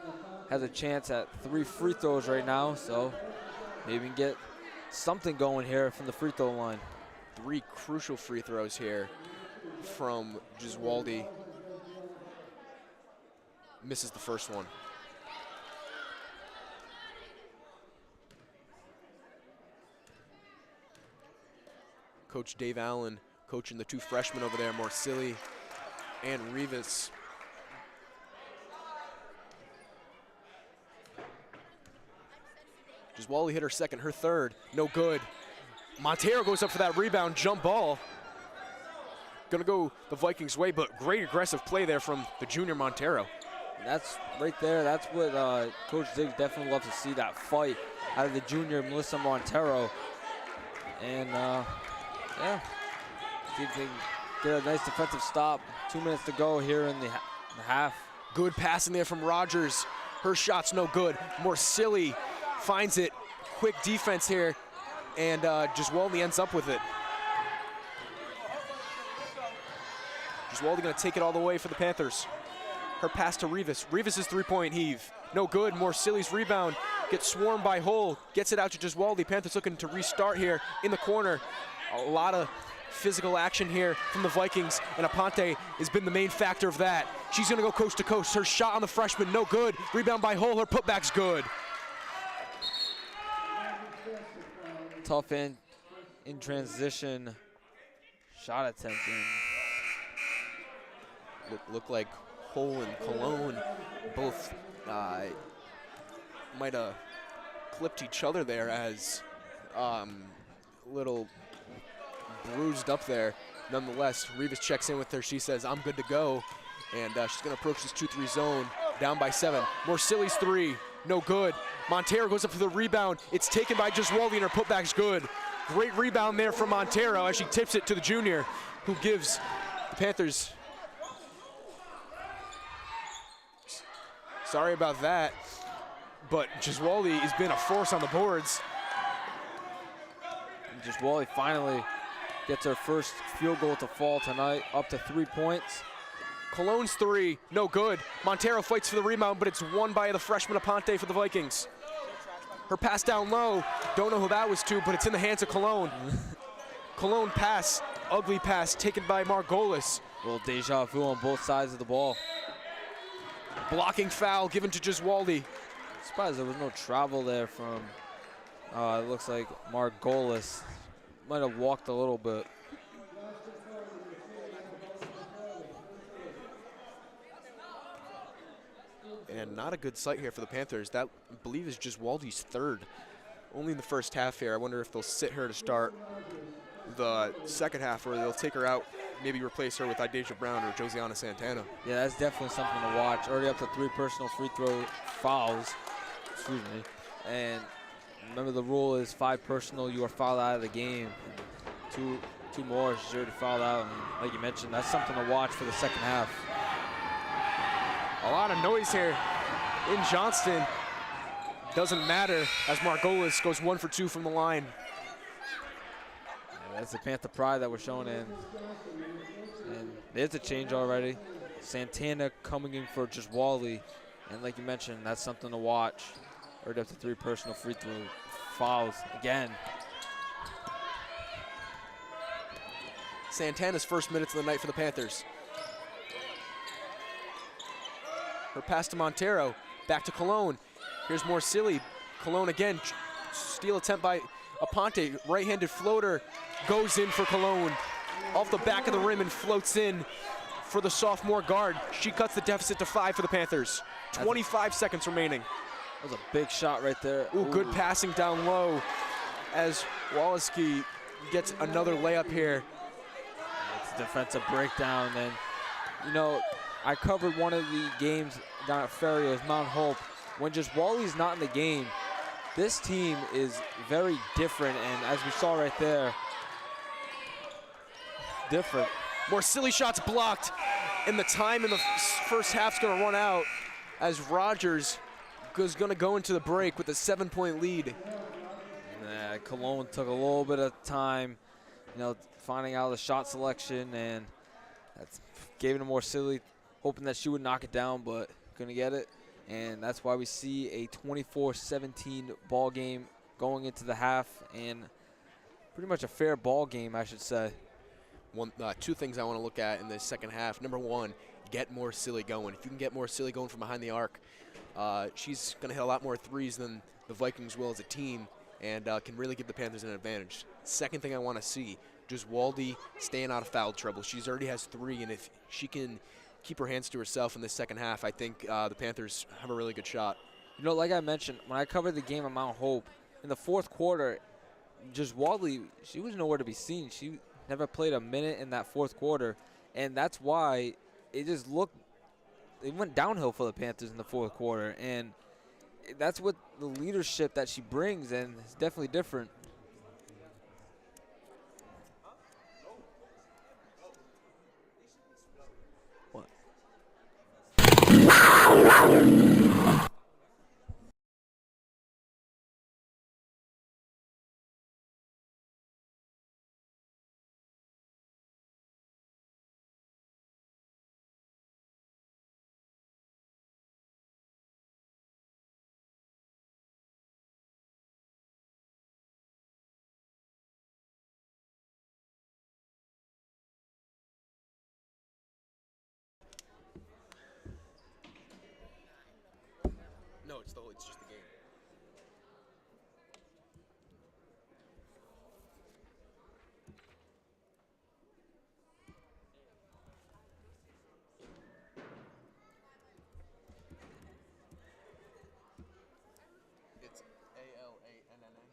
has a chance at 3 free throws right now, so maybe we can get something going here from the free throw line. 3 crucial free throws here from Giswaldi. Misses the first one. Coach Dave Allen coaching the 2 freshmen over there, Morsilli and Rivas. Giswaldi hit her second, her third, no good. Montero goes up for that rebound, jump ball. Gonna go the Vikings' way, but great aggressive play there from the junior Montero. That's right there. That's what Coach Ziggs definitely loves to see, that fight out of the junior Melissa Montero. And yeah, see if they can get a nice defensive stop. 2 minutes to go here in the half. Good passing there from Rogers. Her shot's no good. Morsilli finds it. Quick defense here, and Giswaldi ends up with it. Giswaldi gonna take it all the way for the Panthers. Her pass to Rivas. Rivas' 3-point heave. no good. Morsilli's rebound gets swarmed by Hull, gets it out to Giswaldi. Panthers looking to restart here in the corner. A lot of physical action here from the Vikings, and Aponte has been the main factor of that. She's gonna go coast to coast. Her shot on the freshman, no good. Rebound by Hull, her putback's good. Tough in transition shot attempting. Look like Hull and Cologne both might have clipped each other there as little bruised up there. Nonetheless, Rivas checks in with her. She says, I'm good to go. And she's going to approach this 2-3 zone, down by 7. Morsilli's 3, no good. Montero goes up for the rebound. It's taken by Giswaldi, and her putback's good. Great rebound there from Montero as she tips it to the junior, who gives the Panthers. Sorry about that, but Giswaldi has been a force on the boards. And Giswaldi finally gets her first field goal to fall tonight, up to 3 points. Cologne's 3, no good. Montero fights for the rebound, but it's won by the freshman Aponte for the Vikings. Her pass down low, don't know who that was to, but it's in the hands of Cologne. Cologne pass, ugly pass taken by Margolis. A little deja vu on both sides of the ball. Blocking foul given to Giswaldi. Surprised there was no travel there from, it looks like Margolis. Might have walked a little bit. And not a good sight here for the Panthers. That, I believe, is Giswaldi's 3rd. Only in the first half here. I wonder if they'll sit her to start the second half, or they'll take her out, maybe replace her with Idasia Brown or Josiana Santana. Yeah, that's definitely something to watch. Already up to 3 personal free throw fouls. Excuse me. And remember, the rule is 5 personal, you are fouled out of the game. Two more, she's already fouled out. And like you mentioned, that's something to watch for the second half. A lot of noise here in Johnston. Doesn't matter as Margolis goes 1 for 2 from the line. Yeah, that's the Panther pride that we're showing in. And there's a change already. Santana coming in for Giswaldi. And like you mentioned, that's something to watch. Already up to 3 personal free throw fouls again. Santana's first minutes of the night for the Panthers. Her pass to Montero, back to Cologne. Here's Morsilli. Cologne again, steal attempt by Aponte. Right-handed floater goes in for Cologne. Off the back of the rim and floats in for the sophomore guard. She cuts the deficit to 5 for the Panthers. 25 seconds remaining. That was a big shot right there. Ooh, good passing down low as Waleski gets another layup here. It's a defensive breakdown. And, you know, I covered one of the games down at Ferry. It was Mount Hope. When Giswaldi's not in the game, this team is very different. And as we saw right there, different. More silly shots blocked. And the time in the first half's going to run out as Rogers is going to go into the break with a 7-point lead. Cologne took a little bit of time, you know, finding out the shot selection, and that's gave it a more silly, hoping that she would knock it down, but couldn't get it. And that's why we see a 24-17 ball game going into the half, and pretty much a fair ball game, I should say. Two things I want to look at in the second half. Number one, get more silly going. If you can get more silly going from behind the arc, she's going to hit a lot more threes than the Vikings will as a team, and can really give the Panthers an advantage. Second thing I want to see, Giswaldi staying out of foul trouble. She already has 3, and if she can keep her hands to herself in the second half, I think the Panthers have a really good shot. You know, like I mentioned, when I covered the game at Mount Hope, in the fourth quarter, Giswaldi, she was nowhere to be seen. She never played a minute in that fourth quarter, and that's why it just looked, it went downhill for the Panthers in the fourth quarter, and that's what the leadership that she brings, and it's definitely different. No, it's just the game. It's ALANNA.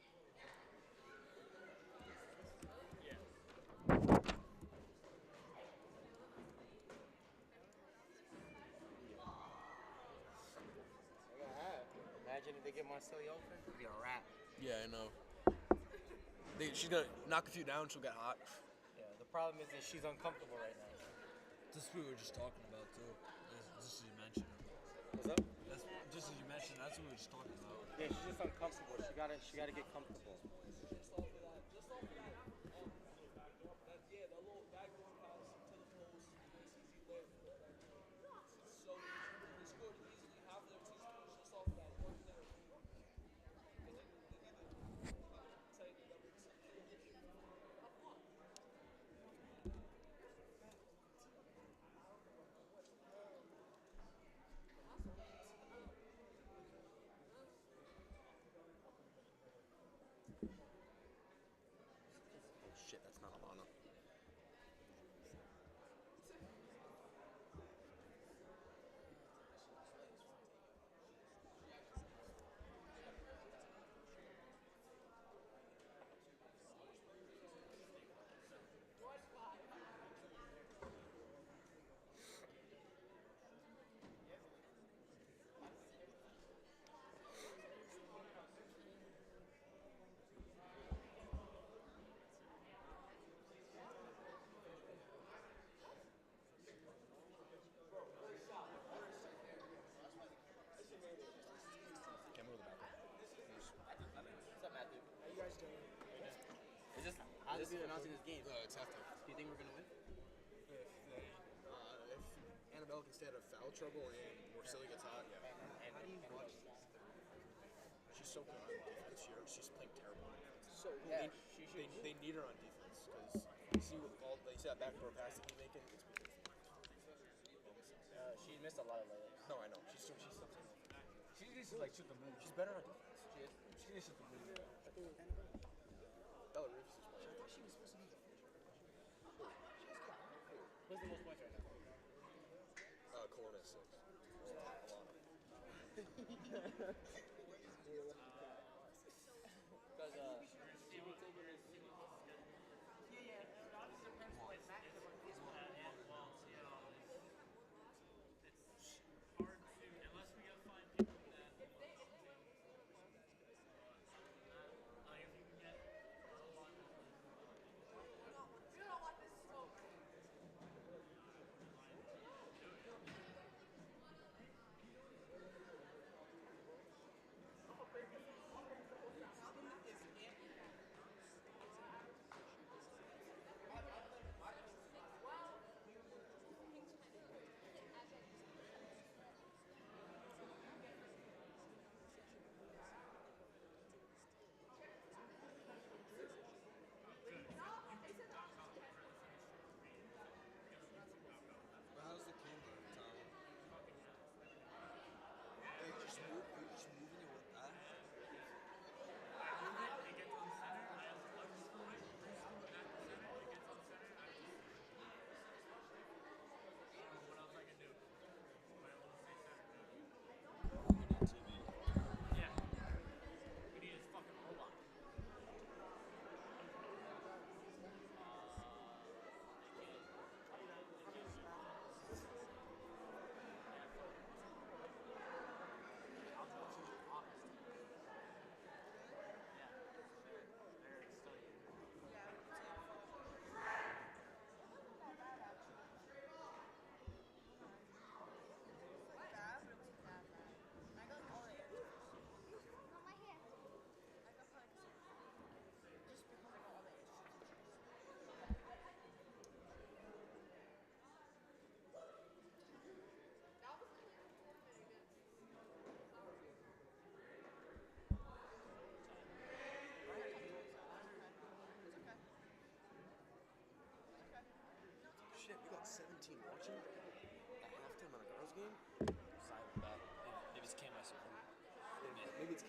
Imagine if they get Marcelli open, it'd be a wrap. Yeah, I know. She's gonna knock a few down. She'll get hot. Yeah, the problem is that she's uncomfortable right now. This is what we were just talking about too. Just as you mentioned. What's up? That's just as you mentioned. That's what we were just talking about. Yeah, she's just uncomfortable. She gotta get comfortable. Oh shit, that's not Alana. Can't move the back. What's up, Matthew? How you guys doing? How's this announcing this game? It's halftime. Do you think we're gonna win? If Annabelle can stay out of foul trouble and Marcelli gets hot, yeah. How do you watch this? She's so good on defense. She's playing terrible. So yeah, They need her on defense because you see with all you see that backdoor pass that he's making. It's because she missed a lot of layups. no, I know. She's still She needs to shoot the moon. she's better on defense. She needs to shoot the moon. Bella Reeves is playing. I thought she was supposed to be. Who's the most points right now? Kelowna is 6.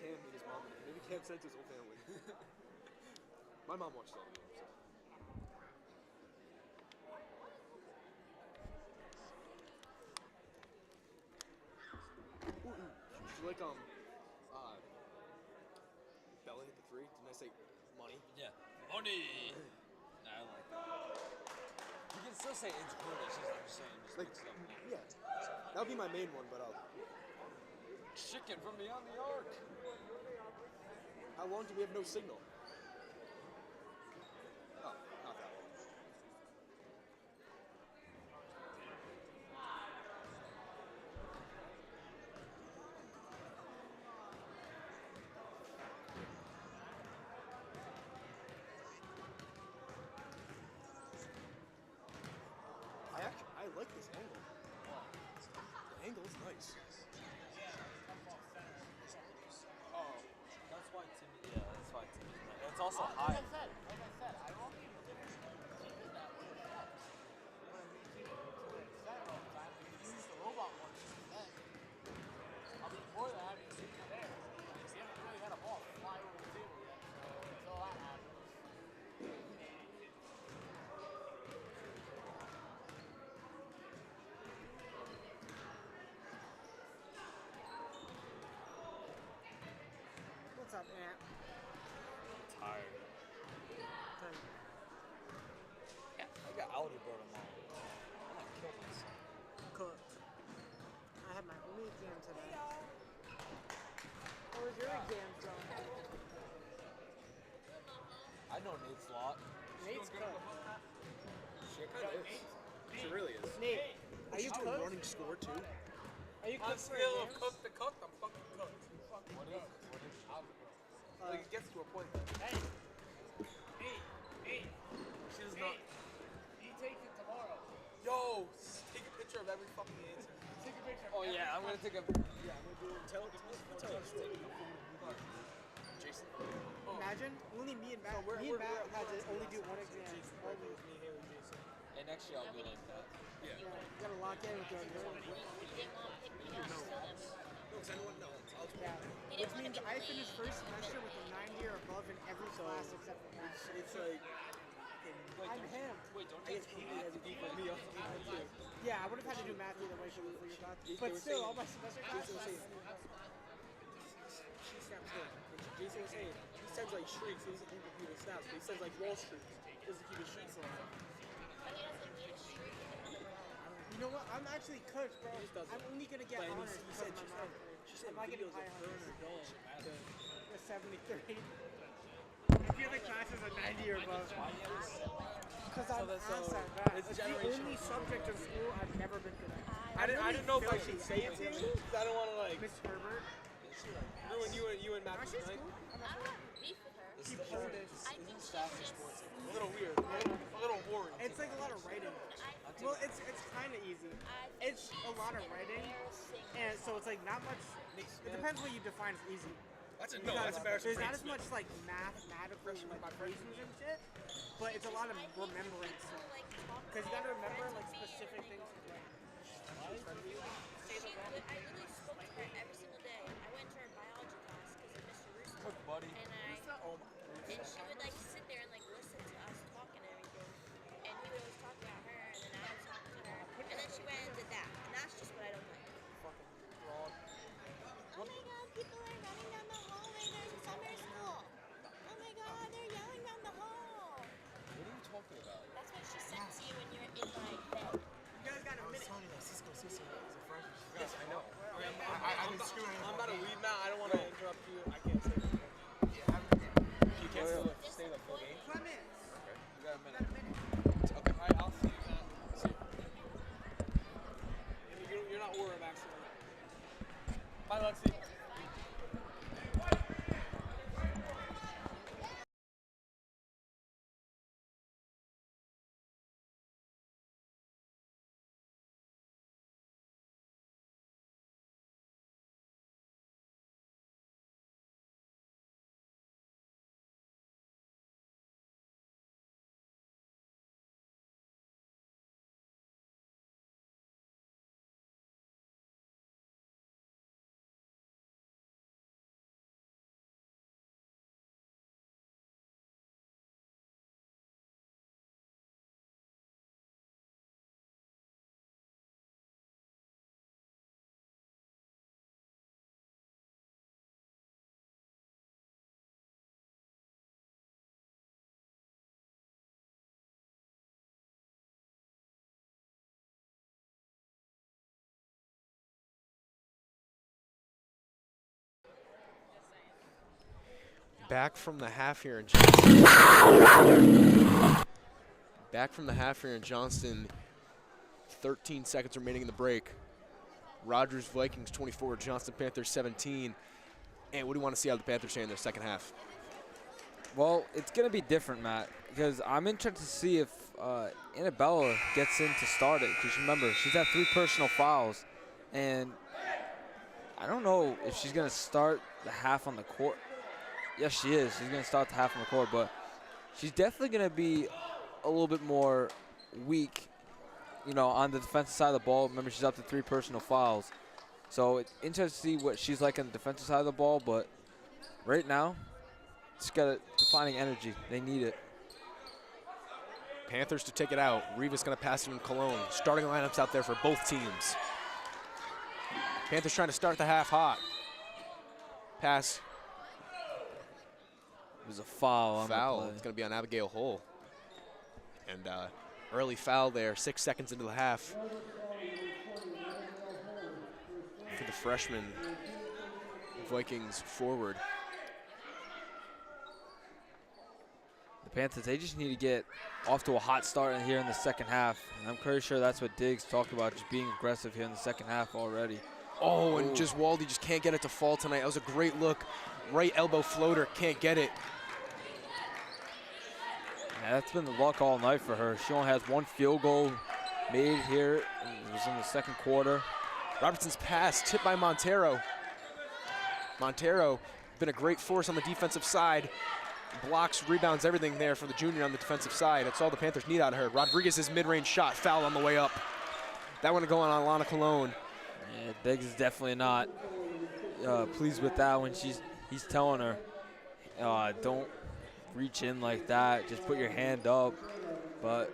Cam and his mom. Maybe Cam sent his whole family. My mom watches all the games. So. Ooh. Did you like Bella hit the three? Didn't I say money? Yeah. Money! Nah, I like that. You can still say it's good, it's just, I'm just saying, just Like, mix it up. yeah. That would be my main one, but Chicken from beyond the ark. how long do we have no signal? Oh, not that long. I like this angle. The angle is nice. Oh, that's why Timmy. Yeah, that's why Timmy. It's also high. Like I said, I don't think he did that with that. But he keep it set all the time. He used the robot one then. I mean, before that, he was sitting there. He haven't really had a ball fly over the table yet. So until that happens. What's up, Ant? Tired. I got Audi bro tomorrow. I'm gonna kill myself. Cooked. I had my only exam today. How was your exams going? I know Nate's lot. Nate's cooked. She kind of is. She really is. Nate, are you She's cooked? running score too. Are you On cooked for scale of exams? cooked to cooked, I'm fucking cooked. What is? Like it gets to a point that Hey, she does not. he takes it tomorrow. Yo, take a picture of every fucking answer. Take a picture. Oh yeah, I'm gonna take a. Yeah, I'm gonna do it. Tell Jason. Imagine only me and Matt. Me and Matt had to only do one exam. Only. Hey, next year I'll be like that. Yeah, you gotta lock in with your exam. Yeah, which means I finished first semester with a 90 or above in every class except for math. It's like I'm him. Wait, don't I get hated as a D for me. Yeah, I would have had to do math either way for your thoughts. But still, all my semester classes. She snaps in. Jason was saying he sends like shrieks. He doesn't keep computer snaps, but he sends like wall streaks. He doesn't keep his shrieks alive. You know what? I'm actually cooked, bro. I'm only gonna get But honors he because said of my math. she said I'm not getting videos high of her and honors. her dog. The 73. If the other classes are 90 or above. Because I'm ass at math. It's the only subject of school I've never been good at. I didn't know if I should say it to you because I don't want to like Miss Herbert. ruin you and Matt She's tonight. cool. I don't have beef with her. She POTUS. I think she's just. A little weird, a little boring. It's like a lot of writing. Well, it's kind of easy. It's a lot of writing, and so it's like not much. It depends what you define as easy. That's Because embarrassing. there's not as much like mathematical like equations and shit, but it's a lot of remembering stuff. Because you gotta remember like specific things. I literally spoke to her every single day. I went to her biology class because of Mr. Russo. buddy. And she would like sit there and like listen to us talk and everything. And he would always talk about her, and then I would talk to her. And then she went and did that. And that's just what I don't like. Oh my god, people are running down the hallway. There's summer school. Oh my god, they're yelling down the hall. What are you talking about? That's what she said to you when you were in my bed. You guys got a minute. Yes, I know. I'm about to leave now. I don't want to interrupt you. I can't say that. You can't stay Back from the half here in Johnston. Back from the half here in Johnston. 13 seconds remaining in the break. Rogers Vikings 24, Johnston Panthers 17. And what do you want to see out of the Panthers here in their second half? Well, it's going to be different, Matt, because I'm interested to see if Annabella gets in to start it. Because remember, she's had 3 personal fouls, and I don't know if she's going to start the half on the court. Yes, she is. She's going to start the half on the court, but she's definitely going to be a little bit more weak, you know, on the defensive side of the ball. Remember, she's up to 3 personal fouls. So it's interesting to see what she's like on the defensive side of the ball, but right now, it's got a defining energy. They need it. Panthers to take it out. Rivas going to pass it in Cologne. Starting lineups out there for both teams. Panthers trying to start the half hot. Pass. It was a foul on the play. It's going to be on Abigail Hull. And early foul there, 6 seconds into the half. For the freshman Vikings forward. The Panthers, they just need to get off to a hot start in here in the second half. And I'm pretty sure that's what Diggs talked about, just being aggressive here in the second half already. Oh, and Giswaldi just can't get it to fall tonight. That was a great look. Right elbow floater, can't get it. Yeah, that's been the luck all night for her. She only has 1 field goal made here. It was in the second quarter. Robertson's pass tipped by Montero. Montero, been a great force on the defensive side. Blocks, rebounds, everything there for the junior on the defensive side. That's all the Panthers need out of her. Rodriguez's mid-range shot, foul on the way up. That one going on Alana Cologne. Yeah, Diggs is definitely not pleased with that when he's telling her, don't reach in like that. Just put your hand up. But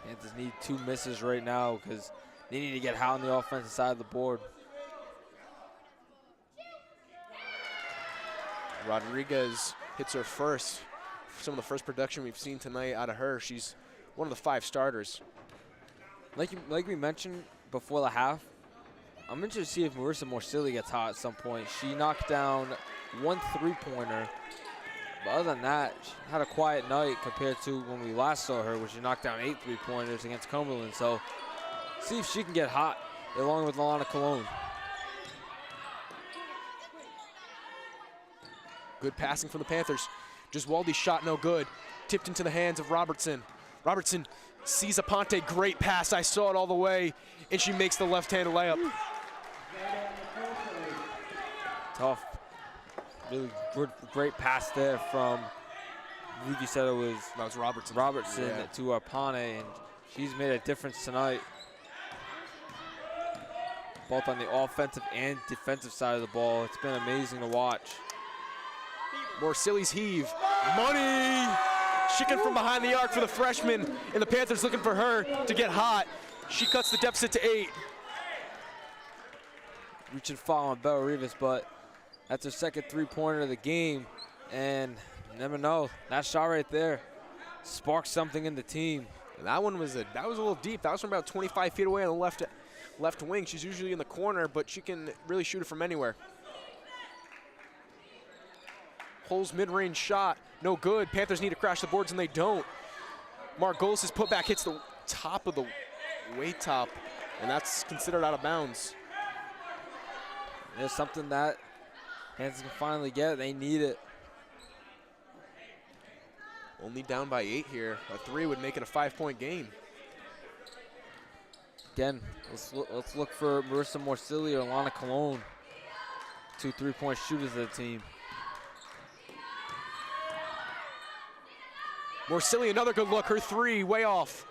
Panthers need 2 misses right now because they need to get hot on the offensive side of the board. Rodriguez hits her first. Some of the first production we've seen tonight out of her. She's one of the 5 starters. Like we mentioned before the half, I'm interested to see if Marissa Morsilli gets hot at some point. She knocked down 1 3-pointer. But other than that, she had a quiet night compared to when we last saw her, where she knocked down 8 3-pointers against Cumberland. So see if she can get hot along with Alana Cologne. Good passing from the Panthers. Giswaldi's shot no good. Tipped into the hands of Robertson. Robertson sees Aponte, great pass. I saw it all the way, and she makes the left-handed layup. Tough. Really good, great pass there from, I believe you said it was That was Robertson. Yeah. To Aponte, and she's made a difference tonight. Both on the offensive and defensive side of the ball. It's been amazing to watch. Morsilli's heave. Money! Chicken from behind the arc for the freshman, and the Panthers looking for her to get hot. She cuts the deficit to 8. Reaching foul on Bella Rivas, but that's her second 3-pointer of the game. And you never know, that shot right there sparked something in the team. And that one was a little deep. That was from about 25 feet away on the left wing. She's usually in the corner, but she can really shoot it from anywhere. Hull's mid-range shot, no good. Panthers need to crash the boards, and they don't. Margolis' putback hits the top of the weight top, and that's considered out of bounds. There's something that Panthers can finally get. They need it. Only down by 8 here. A 3 would make it a 5-point game. Again, let's look for Marissa Morsilli or Alana Cologne. 2 3-point shooters of the team. Morsilli, another good look. Her 3, way off.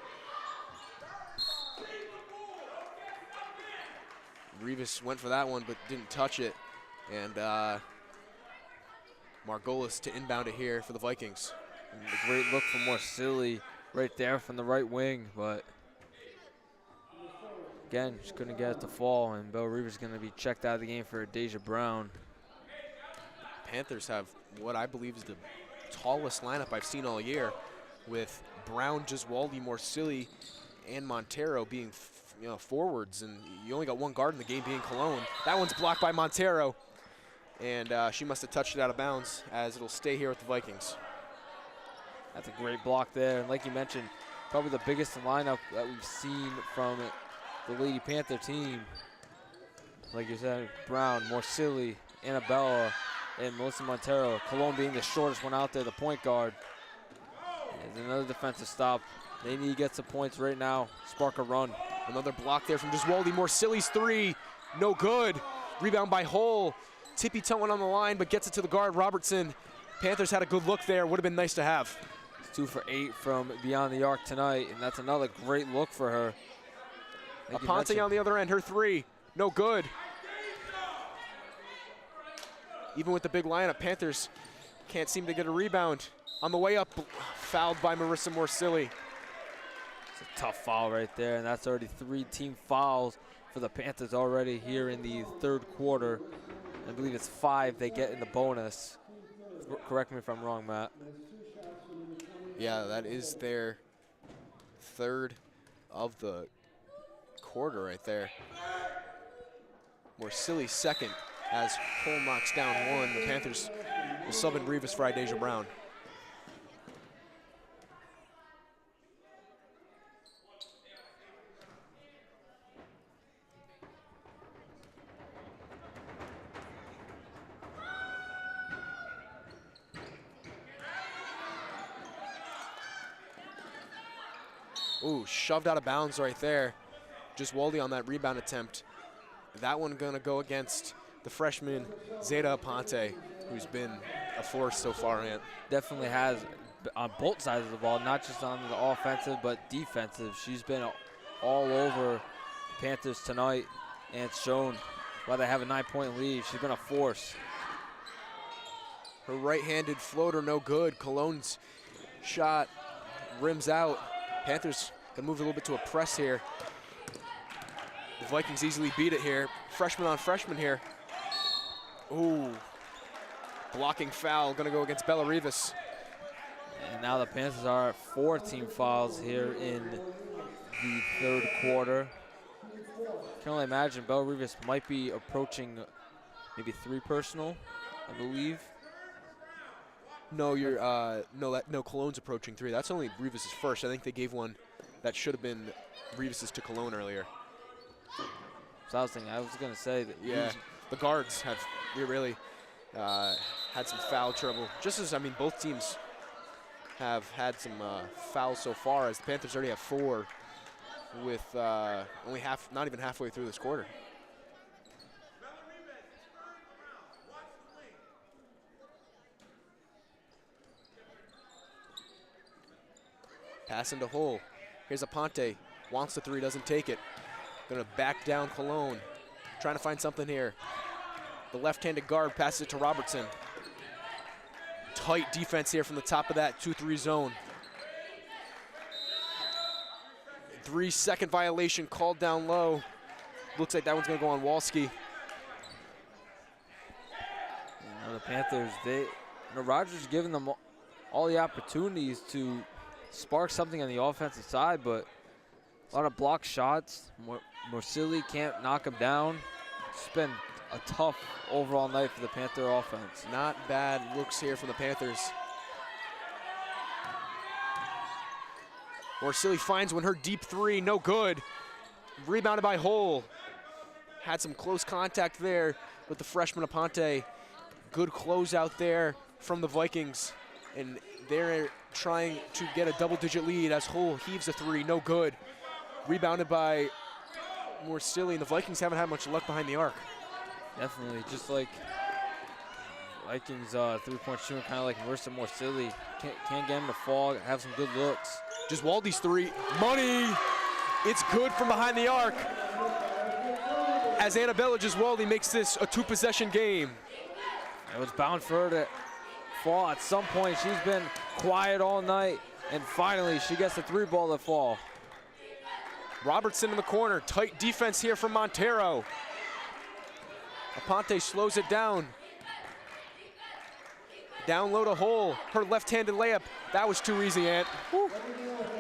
Rivas went for that one, but didn't touch it. And Margolis to inbound it here for the Vikings. And a great look from Morsilli right there from the right wing, but again, just couldn't get it to fall, and Bella Rivas is going to be checked out of the game for Deja Brown. Panthers have what I believe is the tallest lineup I've seen all year, with Brown, Giswaldi, Morsilli, and Montero being forwards, and you only got 1 guard in the game being Cologne. That one's blocked by Montero. and she must have touched it out of bounds, as it'll stay here with the Vikings. That's a great block there. And like you mentioned, probably the biggest lineup that we've seen from the Lady Panther team. Like you said, Brown, Morsilli, Annabella, and Melissa Montero. Cologne being the shortest one out there, the point guard. There's another defensive stop. They need to get some points right now, spark a run. Another block there from Giswaldi. Morsilli's three, no good. Rebound by Hull. Tippy-toeing on the line, but gets it to the guard, Robertson. Panthers had a good look there. Would have been nice to have. 2 for 8 from beyond the arc tonight, and that's another great look for her. Aponte on the other end, her three, no good. Even with the big lineup, Panthers can't seem to get a rebound. On the way up, fouled by Marissa Morsilli. It's a tough foul right there, and that's already 3 team fouls for the Panthers already here in the third quarter. I believe it's 5 they get in the bonus. Correct me if I'm wrong, Matt. Yeah, that is their third of the quarter right there. Morsilli second as Hull knocks down 1. The Panthers will sub in Rivas for Idasia Brown. Ooh, shoved out of bounds right there. Just Waldy on that rebound attempt. That one gonna go against the freshman Zeta Aponte, who's been a force so far, Ant. Definitely has on both sides of the ball, not just on the offensive, but defensive. She's been all over the Panthers tonight, and it's shown why they have a 9-point lead. She's been a force. Her right-handed floater, no good. Cologne's shot rims out. Panthers gonna move a little bit to a press here. The Vikings easily beat it here. Freshman on freshman here. Ooh, blocking foul, gonna go against Bella Rivas. And now the Panthers are at 4 team fouls here in the third quarter. Can only imagine Bella Rivas might be approaching maybe 3 personal, I believe. No, no, Cologne's approaching 3. That's only Rivas' first. I think they gave one that should have been Rivas' to Cologne earlier. So I was gonna say that. Yeah, the guards have really had some foul trouble. Just as, I mean, both teams have had some fouls so far, as the Panthers already have 4 with only not even halfway through this quarter. Pass into Hull. Here's Aponte. Wants the 3, doesn't take it. Gonna back down Cologne. Trying to find something here. The left-handed guard passes it to Robertson. Tight defense here from the top of that 2-3 zone. 3-second violation called down low. Looks like that one's gonna go on Walski. The Panthers, Rogers giving them all the opportunities to spark something on the offensive side, but a lot of block shots. Morsilli can't knock him down. It's been a tough overall night for the Panther offense. Not bad looks here from the Panthers. Morsilli finds one, her deep 3, no good. Rebounded by Hull. Had some close contact there with the freshman Aponte. Good closeout there from the Vikings. And they're trying to get a double-digit lead as Hull heaves a 3, no good. Rebounded by Morsilli, and the Vikings haven't had much luck behind the arc. Definitely, just like Vikings 3-point shooting, kind of like Marissa Morsilli. Can't get him to fall, have some good looks. Just Waldy's 3, money! It's good from behind the arc as Annabella Giswaldi makes this a 2-possession game. It was bound for her to fall at some point. She's been quiet all night, and finally she gets the 3-ball to fall. Robertson in the corner, tight defense here from Montero. Aponte slows it down. Down low to Hull, her left-handed layup. That was too easy, Ant. Woo.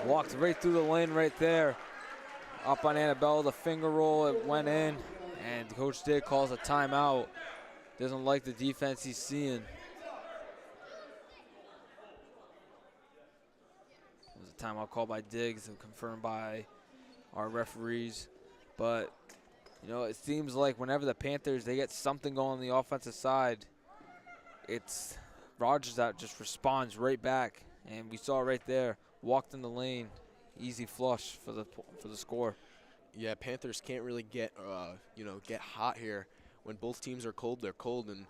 Walked right through the lane right there. Up on Annabella, the finger roll, it went in, and Coach Dick calls a timeout. Doesn't like the defense he's seeing. It was a timeout called by Diggs and confirmed by our referees. But, you know, it seems like whenever the Panthers, they get something going on the offensive side, it's Rogers that just responds right back. And we saw right there, walked in the lane, easy flush for the score. Yeah, Panthers can't really get hot here. When both teams are cold, they're cold, and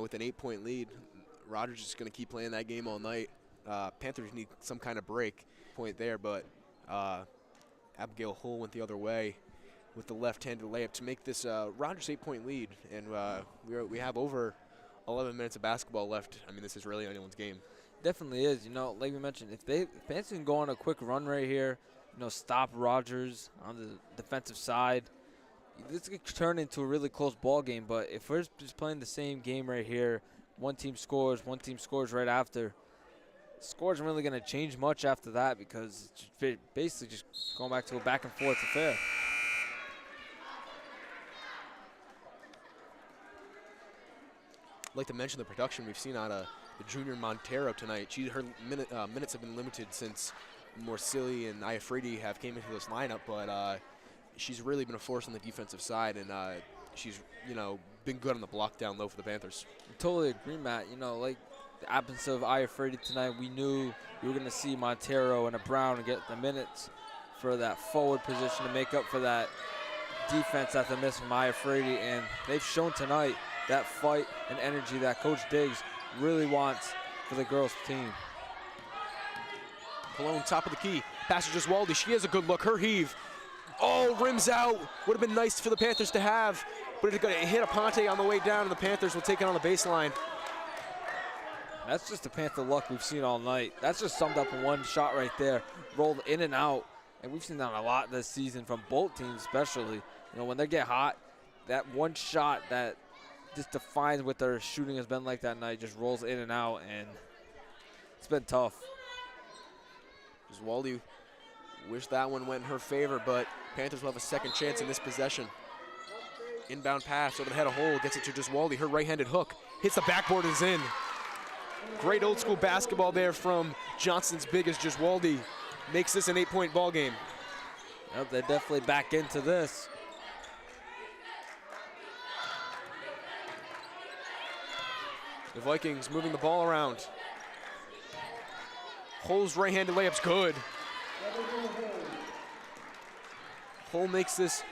with an 8-point lead, Rogers is going to keep playing that game all night. Panthers need some kind of break point there, but Abigail Hull went the other way with the left-handed layup to make this Rogers 8-point lead, and we have over 11 minutes of basketball left. I mean, this is really anyone's game. Definitely is. Like we mentioned, if Panthers can go on a quick run right here, stop Rogers on the defensive side, this could turn into a really close ball game. But if we're just playing the same game right here, one team scores right after, the score isn't really going to change much after that because it's basically just going back to a back and forth affair. I'd like to mention the production we've seen out of the junior Montero tonight. Her minutes have been limited since Morsilli and Iafredi have came into this lineup, but she's really been a force on the defensive side, and she's been good on the block down low for the Panthers. I totally agree, Matt. Like the absence of Iafredi tonight, we knew we were going to see Montero and a Brown get the minutes for that forward position to make up for that defense that they missed from Iafredi, and they've shown tonight that fight and energy that Coach Diggs really wants for the girls' team. Cologne, top of the key. Passes just Waldy. She has a good look. Her heave. Oh, rims out. Would have been nice for the Panthers to have, but it's going to hit Aponte on the way down, and the Panthers will take it on the baseline. That's just the Panther luck we've seen all night. That's just summed up in one shot right there. Rolled in and out, and we've seen that a lot this season from both teams, especially. When they get hot, that one shot that just defines what their shooting has been like that night just rolls in and out, and it's been tough. Waldy wish that one went in her favor, but Panthers will have a second chance in this possession. Inbound pass over the head of Hole, gets it to Waldy. Her right-handed hook hits the backboard and is in. Great old school basketball there from Johnson's big as Waldy. Makes this an 8-point ball game. Yep, they're definitely back into this. The Vikings moving the ball around. Hull's right-handed layup's good. Hull makes this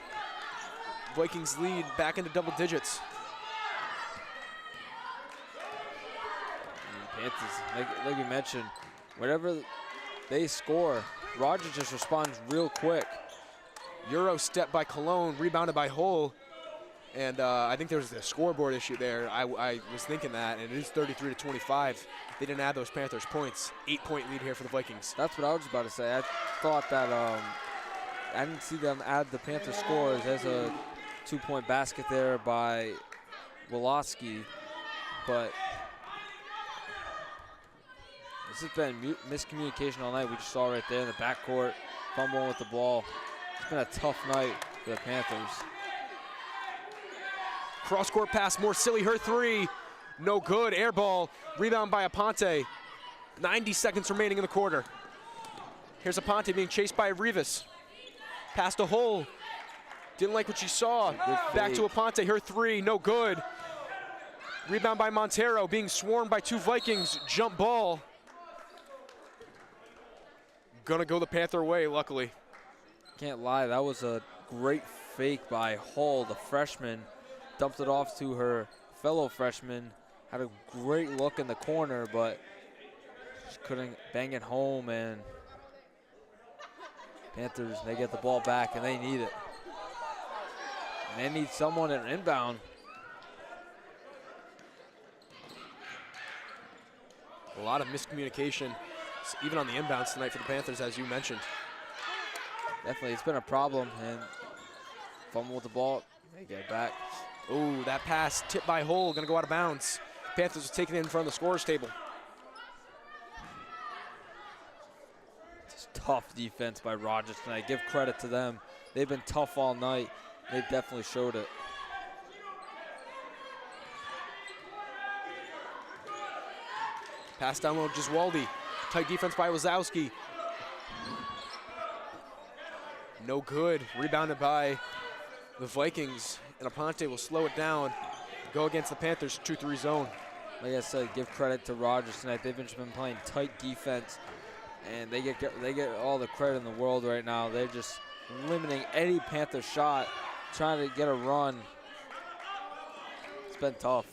Vikings lead back into double digits. Panthers, like you mentioned, whenever they score, Rogers just responds real quick. Euro step by Cologne, rebounded by Hull. And I think there was a scoreboard issue there. I was thinking that, and it is 33-25. They didn't add those Panthers points. 8-point lead here for the Vikings. That's what I was about to say. I thought that I didn't see them add the Panthers scores. There's a 2-point basket there by Woloski, but this has been miscommunication all night. We just saw right there in the backcourt, fumbling with the ball. It's been a tough night for the Panthers. Cross-court pass, Morsilli, her three. No good, air ball. Rebound by Aponte. 90 seconds remaining in the quarter. Here's Aponte being chased by Rivas. Pass to Hull. Didn't like what she saw. Back to Aponte, her three, no good. Rebound by Montero, being swarmed by two Vikings. Jump ball. Gonna go the Panther way, luckily. Can't lie, that was a great fake by Hull, the freshman. Dumped it off to her fellow freshman. Had a great look in the corner, but just couldn't bang it home, and Panthers, they get the ball back, and they need it. And they need someone at inbound. A lot of miscommunication, even on the inbounds tonight for the Panthers, as you mentioned. Definitely, it's been a problem, and fumble with the ball, they get it back. Oh, that pass tipped by Hull, gonna go out of bounds. Panthers are taking it in front of the scorer's table. Just tough defense by Rogers tonight. Give credit to them. They've been tough all night. They definitely showed it. Pass down low, Giswaldi. Tight defense by Wazowski. No good. Rebounded by the Vikings. And Aponte will slow it down. Go against the Panthers 2-3 zone. Like I said, give credit to Rogers tonight. They've just been playing tight defense, and they get all the credit in the world right now. They're just limiting any Panther shot, trying to get a run. It's been tough.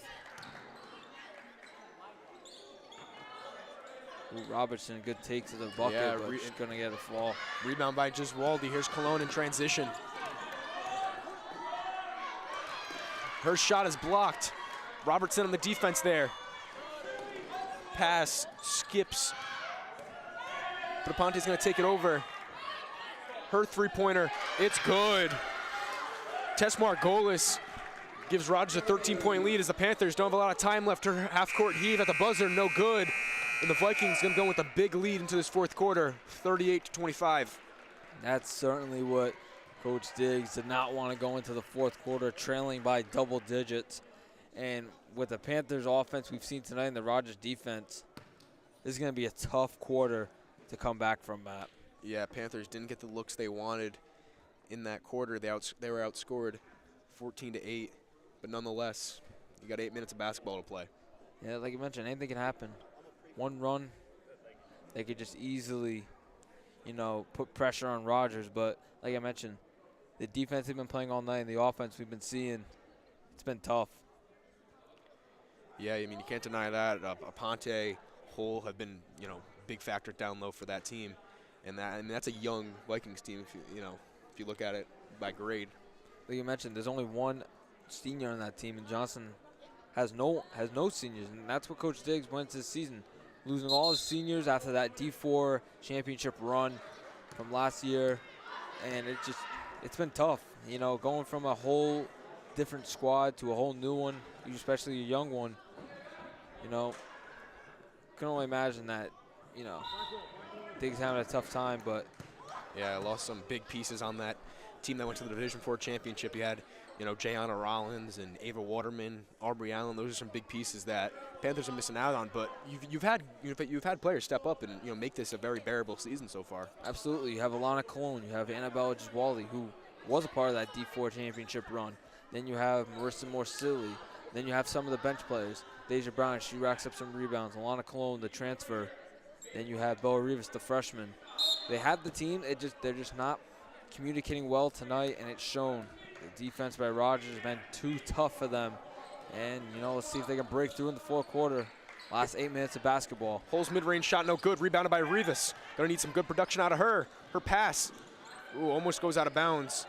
Ooh, Robertson, good take to the bucket, but just gonna get a fall. Rebound by Giswaldi. Here's Cologne in transition. Her shot is blocked. Robertson on the defense there. Pass, skips. But Aponte's gonna take it over. Her three-pointer, it's good. Tess Margolis gives Rogers a 13-point lead as the Panthers don't have a lot of time left. Her half-court heave at the buzzer, no good. And the Vikings gonna go with a big lead into this fourth quarter, 38-25. That's certainly what Coach Diggs did not want to go into the fourth quarter, trailing by double digits. And with the Panthers offense we've seen tonight and the Rogers defense, this is going to be a tough quarter to come back from that. Yeah, Panthers didn't get the looks they wanted in that quarter. They were outscored 14-8, but nonetheless, you got 8 minutes of basketball to play. Yeah, like you mentioned, anything can happen. One run, they could just easily, put pressure on Rogers. But like I mentioned, the defense they've been playing all night and the offense we've been seeing, it's been tough. Yeah, I mean, you can't deny that. Aponte, Hull have been, big factor down low for that team. And that's a young Vikings team if you look at it by grade. Like you mentioned, there's only one senior on that team, and Johnson has no seniors, and that's what Coach Diggs went this season, losing all his seniors after that D4 championship run from last year, and it's been tough, going from a whole different squad to a whole new one, especially a young one. Can only imagine that, Diggs having a tough time, but yeah, I lost some big pieces on that team that went to the Division IV championship. You had, Jayana Rollins and Ava Waterman, Aubrey Allen. Those are some big pieces that Panthers are missing out on. But you've had players step up and make this a very bearable season so far. Absolutely, you have Alana Cologne, you have Annabella Giswaldi, who was a part of that D4 championship run. Then you have Marissa Morsilli. Then you have some of the bench players. Deja Brown, she racks up some rebounds. Alana Cologne, the transfer. Then you have Bella Rivas, the freshman. They have the team. They're just not communicating well tonight, and it's shown. The defense by Rogers has been too tough for them. And, let's see if they can break through in the fourth quarter. Last 8 minutes of basketball. Hull's mid-range shot no good. Rebounded by Rivas. Gonna need some good production out of her. Her pass, almost goes out of bounds.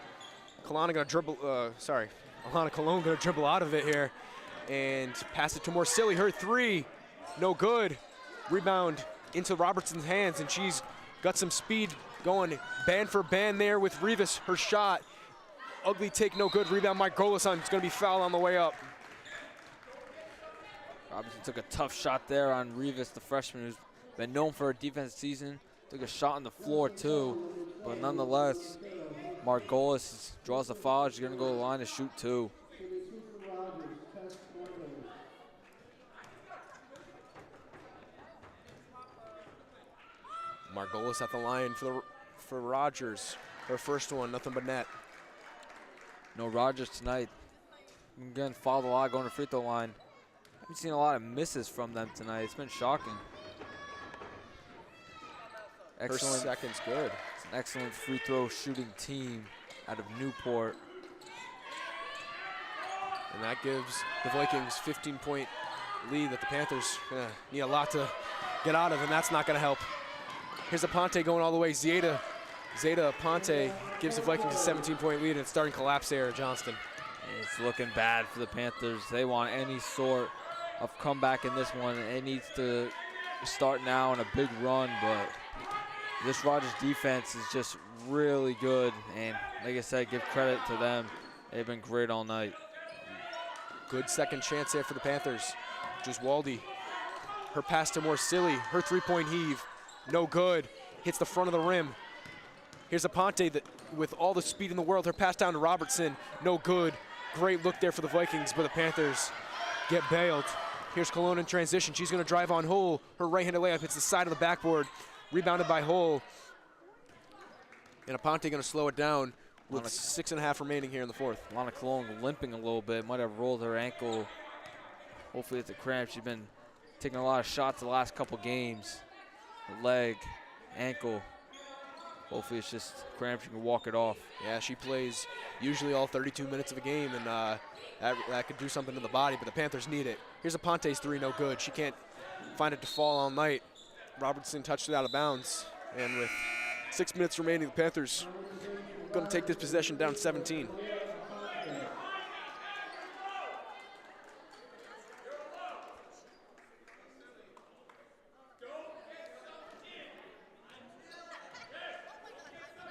Alana Cologne gonna dribble out of it here and pass it to Morsilli. Her three, no good. Rebound into Robertson's hands, and she's got some speed going band for band there with Rivas. Her shot, ugly take, no good. Rebound, Mike Golason. It's gonna be fouled on the way up. Robertson took a tough shot there on Rivas, the freshman who's been known for a defensive season. Took a shot on the floor too, but nonetheless, Margolis draws the foul. She's going to go to the line to shoot two. Margolis at the line for Rogers. Her first one, nothing but net. No Rogers tonight. Again, fouled a lot going to free throw line. I haven't seen a lot of misses from them tonight. It's been shocking. Excellent. Her second's good. It's an excellent free throw shooting team out of Newport. And that gives the Vikings 15-point lead that the Panthers need a lot to get out of, and that's not going to help. Here's Aponte going all the way. Zeta Aponte gives the Vikings a 17-point lead, and it's starting to collapse there at Johnston. It's looking bad for the Panthers. They want any sort of comeback in this one. It needs to start now on a big run, but this Rogers defense is just really good. And like I said, give credit to them. They've been great all night. Good second chance there for the Panthers. Giswaldi, her pass to Morsilli, her three-point heave, no good. Hits the front of the rim. Here's Aponte that, with all the speed in the world, her pass down to Robertson, no good. Great look there for the Vikings, but the Panthers get bailed. Here's Cologne in transition. She's going to drive on Hull. Her right-handed layup hits the side of the backboard. Rebounded by Hull. And Aponte going to slow it down with 6.5 remaining here in the fourth. Lana Cologne limping a little bit. Might have rolled her ankle. Hopefully it's a cramp. She's been taking a lot of shots the last couple games. Her leg, ankle. Hopefully it's just cramp. She can walk it off. Yeah, she plays usually all 32 minutes of a game, and that could do something to the body, but the Panthers need it. Here's Aponte's three, no good. She can't find it to fall all night. Robertson touched it out of bounds, and with 6 minutes remaining, the Panthers going to take this possession down 17.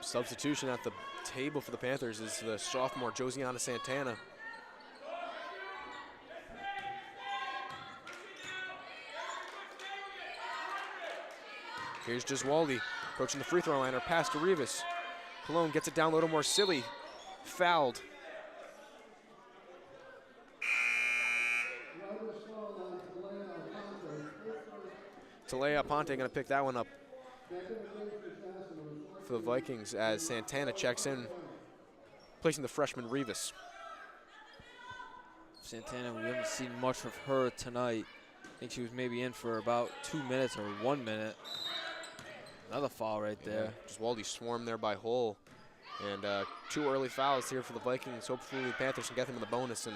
Substitution at the table for the Panthers is the sophomore Josiana Santana. Here's Giswaldi approaching the free throw line. Her pass to Rivas. Cologne gets it down a little more silly. Fouled. Talea Aponte going to pick that one up for the Vikings as Santana checks in, placing the freshman Rivas. Santana, we haven't seen much of her tonight. I think she was maybe in for about 2 minutes or 1 minute. Another foul right there. Giswaldi swarmed there by Hull. And 2 early fouls here for the Vikings. Hopefully the Panthers can get them in the bonus and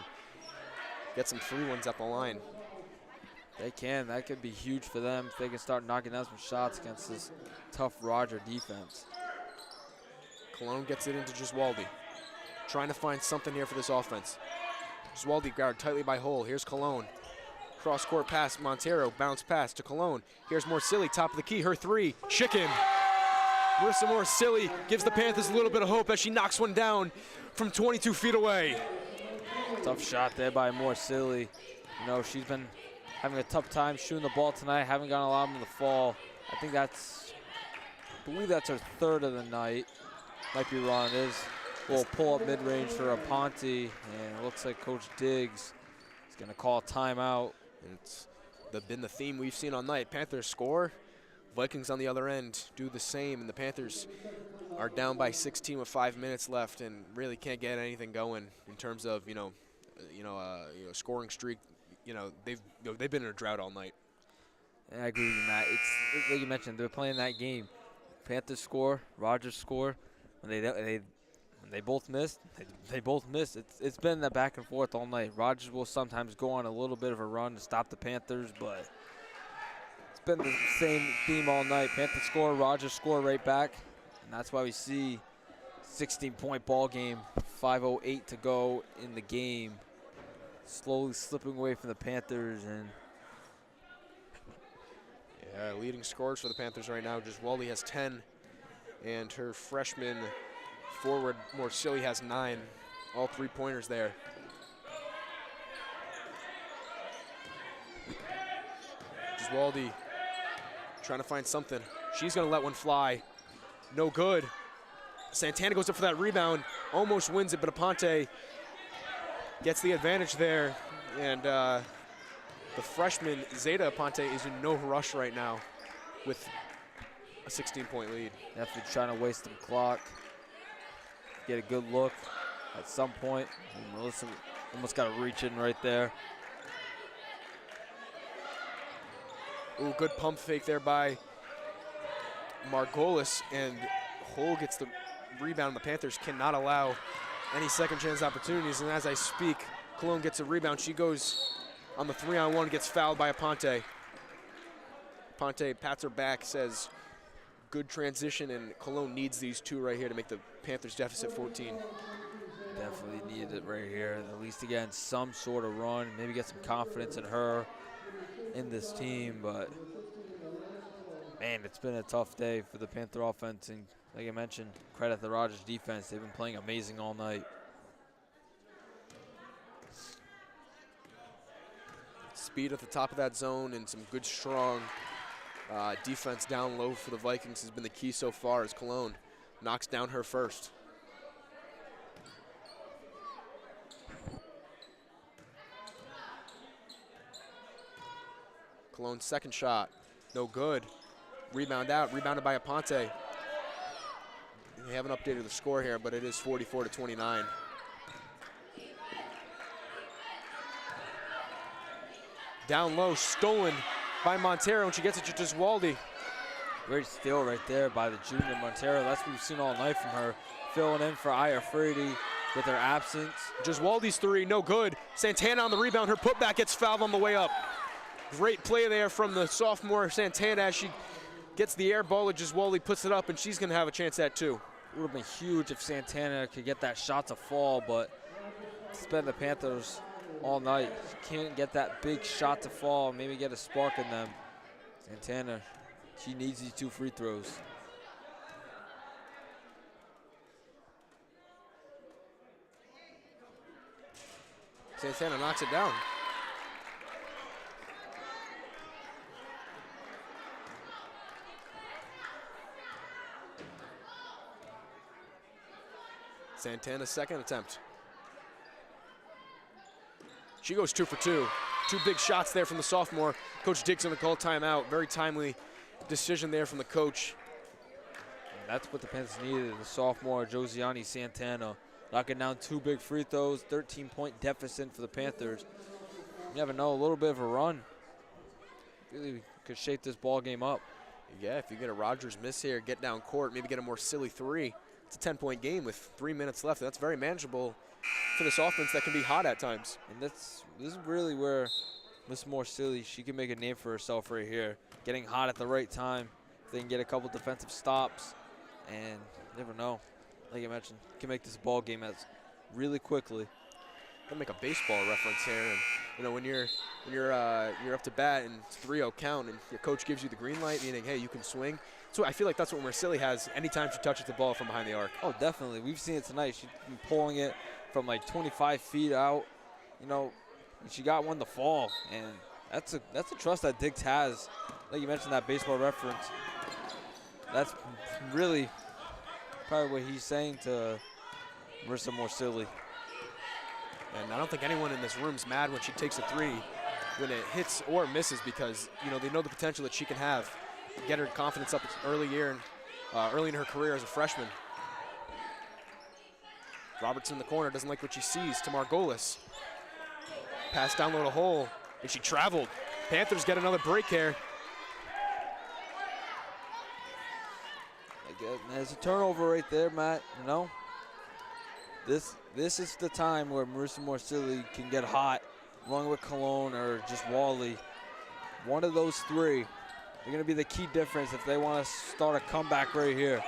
get some free ones at the line. They can. That could be huge for them if they can start knocking down some shots against this tough Roger defense. Cologne gets it into Giswaldi. Trying to find something here for this offense. Giswaldi guarded tightly by Hull. Here's Cologne. Cross-court pass, Montero, bounce pass to Cologne. Here's Morsilli, top of the key, her three, chicken. Marissa Morsilli gives the Panthers a little bit of hope as she knocks one down from 22 feet away. Tough shot there by Morsilli. You know, she's been having a tough time shooting the ball tonight, haven't gotten a lot in the fall. I believe that's her third of the night. Might be wrong, it is. A little pull-up mid-range for Aponte, and it looks like Coach Diggs is gonna call timeout. And it's been the theme we've seen all night. Panthers score, Vikings on the other end do the same, and the Panthers are down by 16 with 5 minutes left and really can't get anything going in terms of scoring streak. They've been in a drought all night. And I agree with you, Matt. It's like you mentioned, they're playing that game. Panthers score, Rogers score. When they both missed, they both missed. It's been that back and forth all night. Rogers will sometimes go on a little bit of a run to stop the Panthers, but it's been the same theme all night. Panthers score, Rogers score right back, and that's why we see 16-point ball game, 5:08 to go in the game, slowly slipping away from the Panthers. And yeah, leading scorers for the Panthers right now, Giswaldi has 10, and her freshman forward Morsilli has 9. All 3-pointers there. Giswaldi trying to find something. She's going to let one fly. No good. Santana goes up for that rebound, almost wins it, but Aponte gets the advantage there. And the freshman, Zeta Aponte, is in no rush right now with a 16-point lead. Definitely trying to waste some clock. Get a good look at some point. And Melissa almost got to reach in right there. Ooh, good pump fake there by Margolis, and Hull gets the rebound. The Panthers cannot allow any second chance opportunities, and as I speak, Cologne gets a rebound. She goes on the 3-on-1, gets fouled by Aponte. Aponte pats her back, says good transition, and Cologne needs these two right here to make the Panthers deficit 14. Definitely needed it right here. At least to get in some sort of run, maybe get some confidence in her, in this team. But man, it's been a tough day for the Panther offense, and like I mentioned, credit the Rogers defense. They've been playing amazing all night. Speed at the top of that zone and some good, strong defense down low for the Vikings has been the key so far as Cologne knocks down her first. Cologne's second shot, no good. Rebound out, rebounded by Aponte. They haven't updated the score here, but it is 44-29. Down low, stolen by Montero, and she gets it to Giswaldi. Great steal right there by the junior Montero. That's what we've seen all night from her. Filling in for Aya Frady with her absence. Giswaldi's three, no good. Santana on the rebound, her putback gets fouled on the way up. Great play there from the sophomore Santana as she gets the air ball, and Giswaldi puts it up, and she's gonna have a chance at two. It would have been huge if Santana could get that shot to fall, but it's been the Panthers all night. Can't get that big shot to fall, maybe get a spark in them. Santana, she needs these 2 free throws. Santana knocks it down. Santana's second attempt. She goes 2 for 2. 2 big shots there from the sophomore. Coach Diggs gonna call timeout. Very timely decision there from the coach. And that's what the Panthers needed, the sophomore Josiane Santana. Knocking down 2 big free throws, 13-point deficit for the Panthers. You never know, a little bit of a run really could shape this ball game up. Yeah, if you get a Rogers miss here, get down court, maybe get a more silly 3. It's a 10-point game with 3 minutes left. That's very manageable for this offense that can be hot at times. And this is really where Miss Moore Silly, she can make a name for herself right here. Getting hot at the right time. If they can get a couple defensive stops, and you never know. Like I mentioned, can make this ball game as really quickly. Gonna make a baseball reference here, and you know when you're up to bat and it's 3-0 count, and your coach gives you the green light, meaning hey you can swing. So I feel like that's what Mercilli has anytime she touches the ball from behind the arc. Oh, definitely. We've seen it tonight. She's been pulling it from like 25 feet out. You know, and she got one to fall, and that's a trust that Diggs has. Like you mentioned that baseball reference. That's really probably what he's saying to Marissa Morsilli. And I don't think anyone in this room's mad when she takes a 3, when it hits or misses, because you know they know the potential that she can have. Get her confidence up early in her career as a freshman. Robertson in the corner doesn't like what she sees to Margolis. Pass down low to hole, and she traveled. Panthers get another break here. There's a turnover right there, Matt. You know, this is the time where Marissa Morsilli can get hot, along with Cologne or just Wally. One of those 3. They're going to be the key difference if they want to start a comeback right here.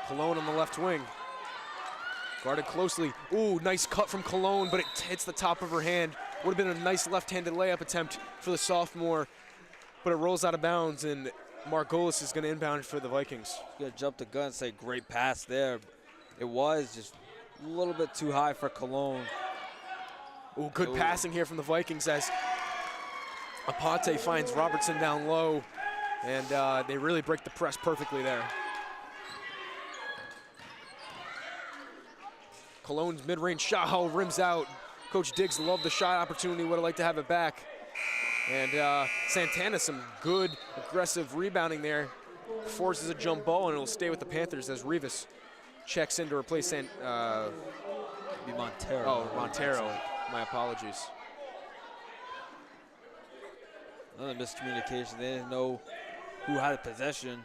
Cologne on the left wing. Guarded closely. Ooh, nice cut from Cologne, but it hits the top of her hand. Would have been a nice left-handed layup attempt for the sophomore, but it rolls out of bounds, and Margolis is going to inbound for the Vikings. Going to jump the gun and say great pass there. It was just a little bit too high for Cologne. Ooh, good passing here from the Vikings as Aponte finds Robertson down low, and they really break the press perfectly there. Cologne's mid-range shot, oh, rims out. Coach Diggs loved the shot opportunity, would have liked to have it back. And Santana, some good aggressive rebounding there. Forces a jump ball, and it'll stay with the Panthers as Rivas checks in to replace Montero. Oh, Montero. My apologies. Another miscommunication. They didn't know who had possession.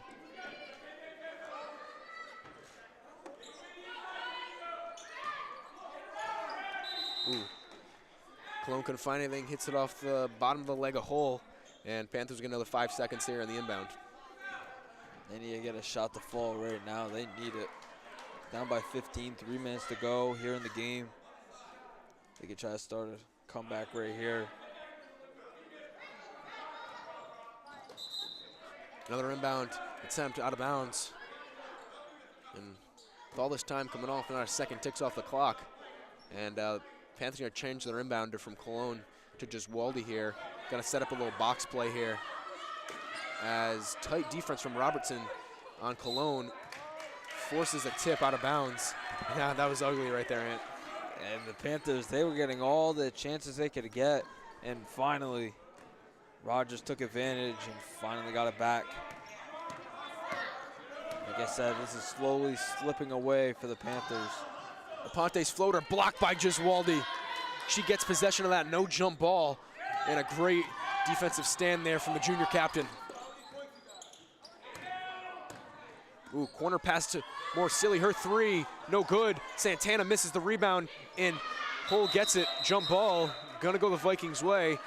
Ooh. Cologne couldn't find anything, hits it off the bottom of the leg a hole, and Panthers get another 5 seconds here in the inbound. They need to get a shot to fall right now. They need it. Down by 15, 3 minutes to go here in the game. They could try to start a comeback right here. Another inbound attempt out of bounds. And with all this time coming off, another second ticks off the clock. And Panthers are going to change their inbounder from Cologne to just Waldy here. Got to set up a little box play here. As tight defense from Robertson on Cologne forces a tip out of bounds. Yeah, that was ugly right there, Ant. And the Panthers, they were getting all the chances they could get. And finally, Rogers took advantage and finally got it back. Like I said, this is slowly slipping away for the Panthers. Aponte's floater blocked by Giswaldi. She gets possession of that no-jump ball, and a great defensive stand there from the junior captain. Ooh, corner pass to Morsilli, her three, no good. Santana misses the rebound, and Hull gets it. Jump ball, gonna go the Vikings' way.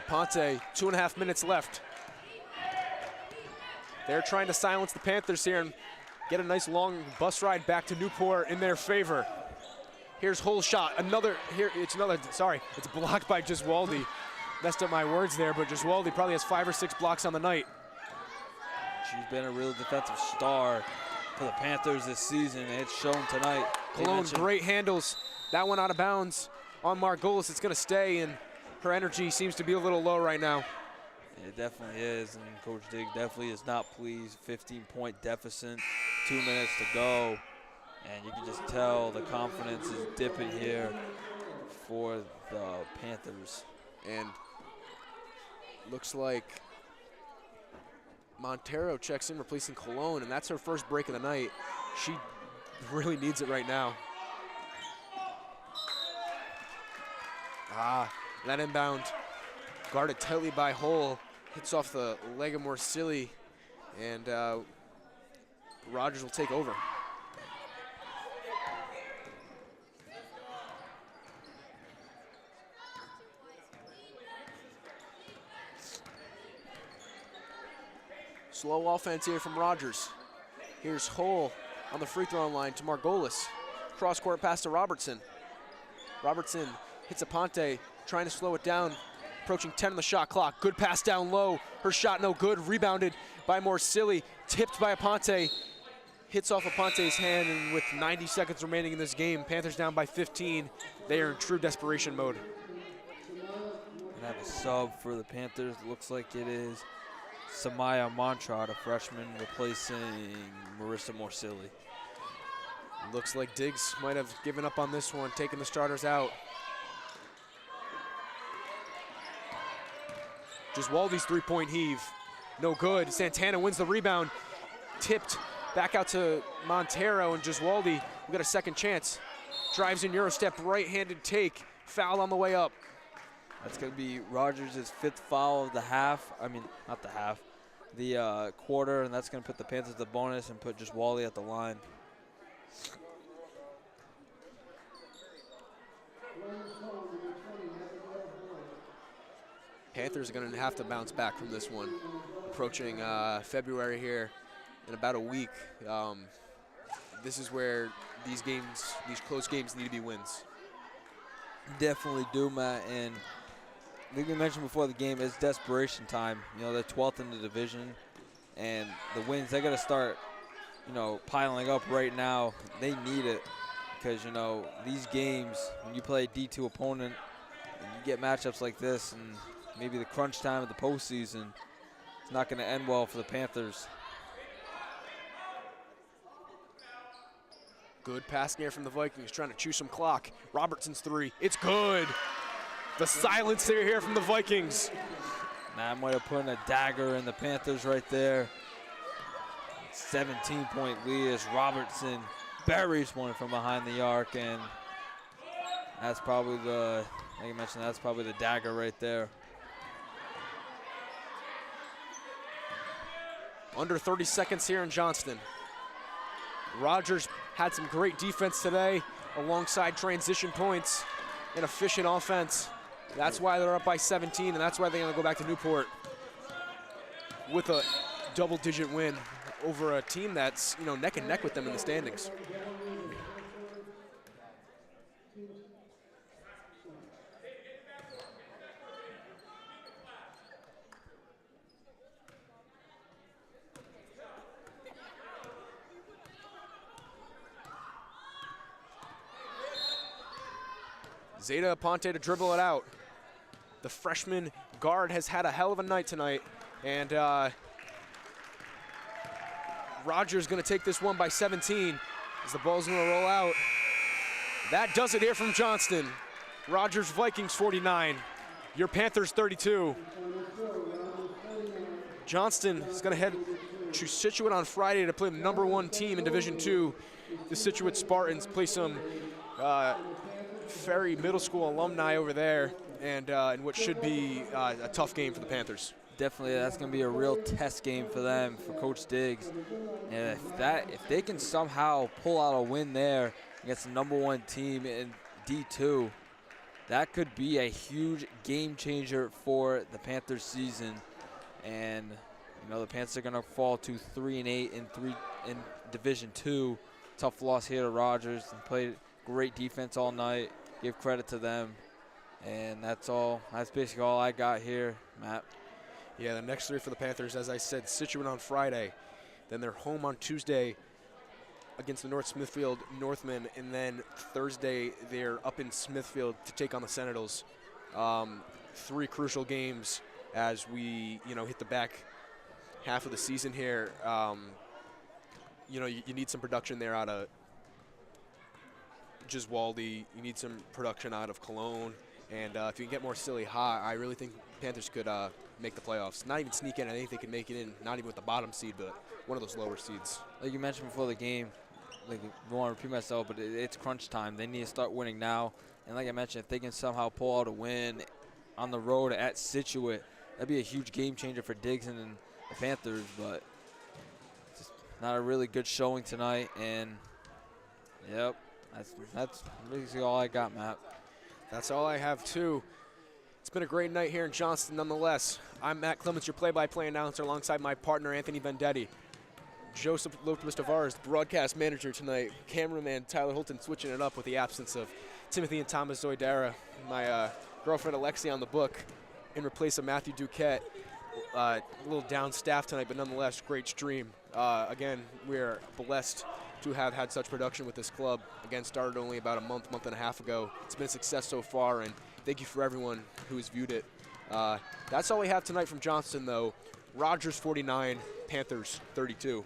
Aponte, 2.5 minutes left. They're trying to silence the Panthers here and get a nice long bus ride back to Newport in their favor. Here's Hull's shot, it's blocked by Giswaldi. Messed up my words there, but Giswaldi probably has 5 or 6 blocks on the night. She's been a real defensive star for the Panthers this season, and it's shown tonight. Cologne, great handles. That one out of bounds on Margolis. It's gonna stay, and her energy seems to be a little low right now. It definitely is, and Coach Diggs definitely is not pleased. 15-point deficit, 2 minutes to go, and you can just tell the confidence is dipping here for the Panthers. And looks like Montero checks in, replacing Cologne, and that's her first break of the night. She really needs it right now. That inbound guarded tightly by Hull, hits off the leg of Morsilli, and Rogers will take over. Slow offense here from Rogers. Here's Hull on the free throw line to Margolis. Cross-court pass to Robertson. Robertson hits Aponte, trying to slow it down. Approaching 10 on the shot clock. Good pass down low. Her shot no good. Rebounded by Morsilli. Tipped by Aponte. Hits off Aponte's hand, and with 90 seconds remaining in this game, Panthers down by 15. They are in true desperation mode. And have a sub for the Panthers. Looks like it is Samaya Montrod, a freshman, replacing Marissa Morsilli. Looks like Diggs might have given up on this one, taking the starters out. Giswaldi's three-point heave, no good. Santana wins the rebound, tipped back out to Montero, and Giswaldi will get a second chance. Drives in Eurostep, right-handed take, foul on the way up. That's going to be Rogers' 5th foul of the half. I mean, not the half, the quarter, and that's going to put the Panthers the bonus and put Giswaldi at the line. Panthers are going to have to bounce back from this one. Approaching February here in about a week. This is where these close games need to be wins. Definitely do, Matt. And I think we mentioned before the game, it's desperation time. You know, they're 12th in the division, and the wins, they got to start, you know, piling up right now. They need it because, you know, these games, when you play a D2 opponent, and you get matchups like this, and maybe the crunch time of the postseason, it's not going to end well for the Panthers. Good pass here from the Vikings, trying to chew some clock. Robertson's three, it's good. The silence here from the Vikings. Matt might have put in a dagger in the Panthers right there. 17-point lead as Robertson buries one from behind the arc, and that's probably the, like you mentioned, that's probably the dagger right there. Under 30 seconds here in Johnston. Rogers had some great defense today alongside transition points and efficient offense. That's why they're up by 17, and that's why they're going to go back to Newport with a double-digit win over a team that's, you know, neck and neck with them in the standings. Zeta Aponte to dribble it out. The freshman guard has had a hell of a night tonight. And Rogers going to take this one by 17 as the ball's going to roll out. That does it here from Johnston. Rogers Vikings 49, your Panthers 32. Johnston is going to head to Scituate on Friday to play the #1 team in Division II. The Scituate Spartans play some Ferry Middle School alumni over there, and in what should be a tough game for the Panthers. Definitely, that's going to be a real test game for them, for Coach Diggs. And if they can somehow pull out a win there against the #1 team in D2, that could be a huge game changer for the Panthers season. And the Panthers are going to fall to 3-8 in Division II. Tough loss here to Rogers. They played great defense all night. Give credit to them. And that's all. That's basically all I got here, Matt. Yeah, the next 3 for the Panthers, as I said, Scituate on Friday. Then they're home on Tuesday against the North Smithfield Northmen. And then Thursday, they're up in Smithfield to take on the Sentinels. 3 crucial games as we, hit the back half of the season here. You need some production there out of Giswaldi. You need some production out of Cologne. And if you can get more silly hot, I really think Panthers could make the playoffs. Not even sneak in. I think they could make it in, not even with the bottom seed, but one of those lower seeds. Like you mentioned before the game, I don't want to repeat myself, but it's crunch time. They need to start winning now. And like I mentioned, if they can somehow pull out a win on the road at Scituate, that'd be a huge game changer for Diggs and the Panthers. But just not a really good showing tonight. And, yep, that's basically all I got, Matt. That's all I have, too. It's been a great night here in Johnston, nonetheless. I'm Matt Clements, your play-by-play announcer, alongside my partner, Anthony Vendetti. Joseph Lopez-Tavares, broadcast manager tonight. Cameraman Tyler Holton switching it up with the absence of Timothy and Thomas Zoidera. My girlfriend Alexia on the book in replace of Matthew Duquette. A little down staff tonight, but nonetheless, great stream. Again, we're blessed to have had such production with this club. Again, started only about a month and a half ago. It's been a success so far, and thank you for everyone who has viewed it. That's all we have tonight from Johnston, though. Rogers 49, Panthers 32.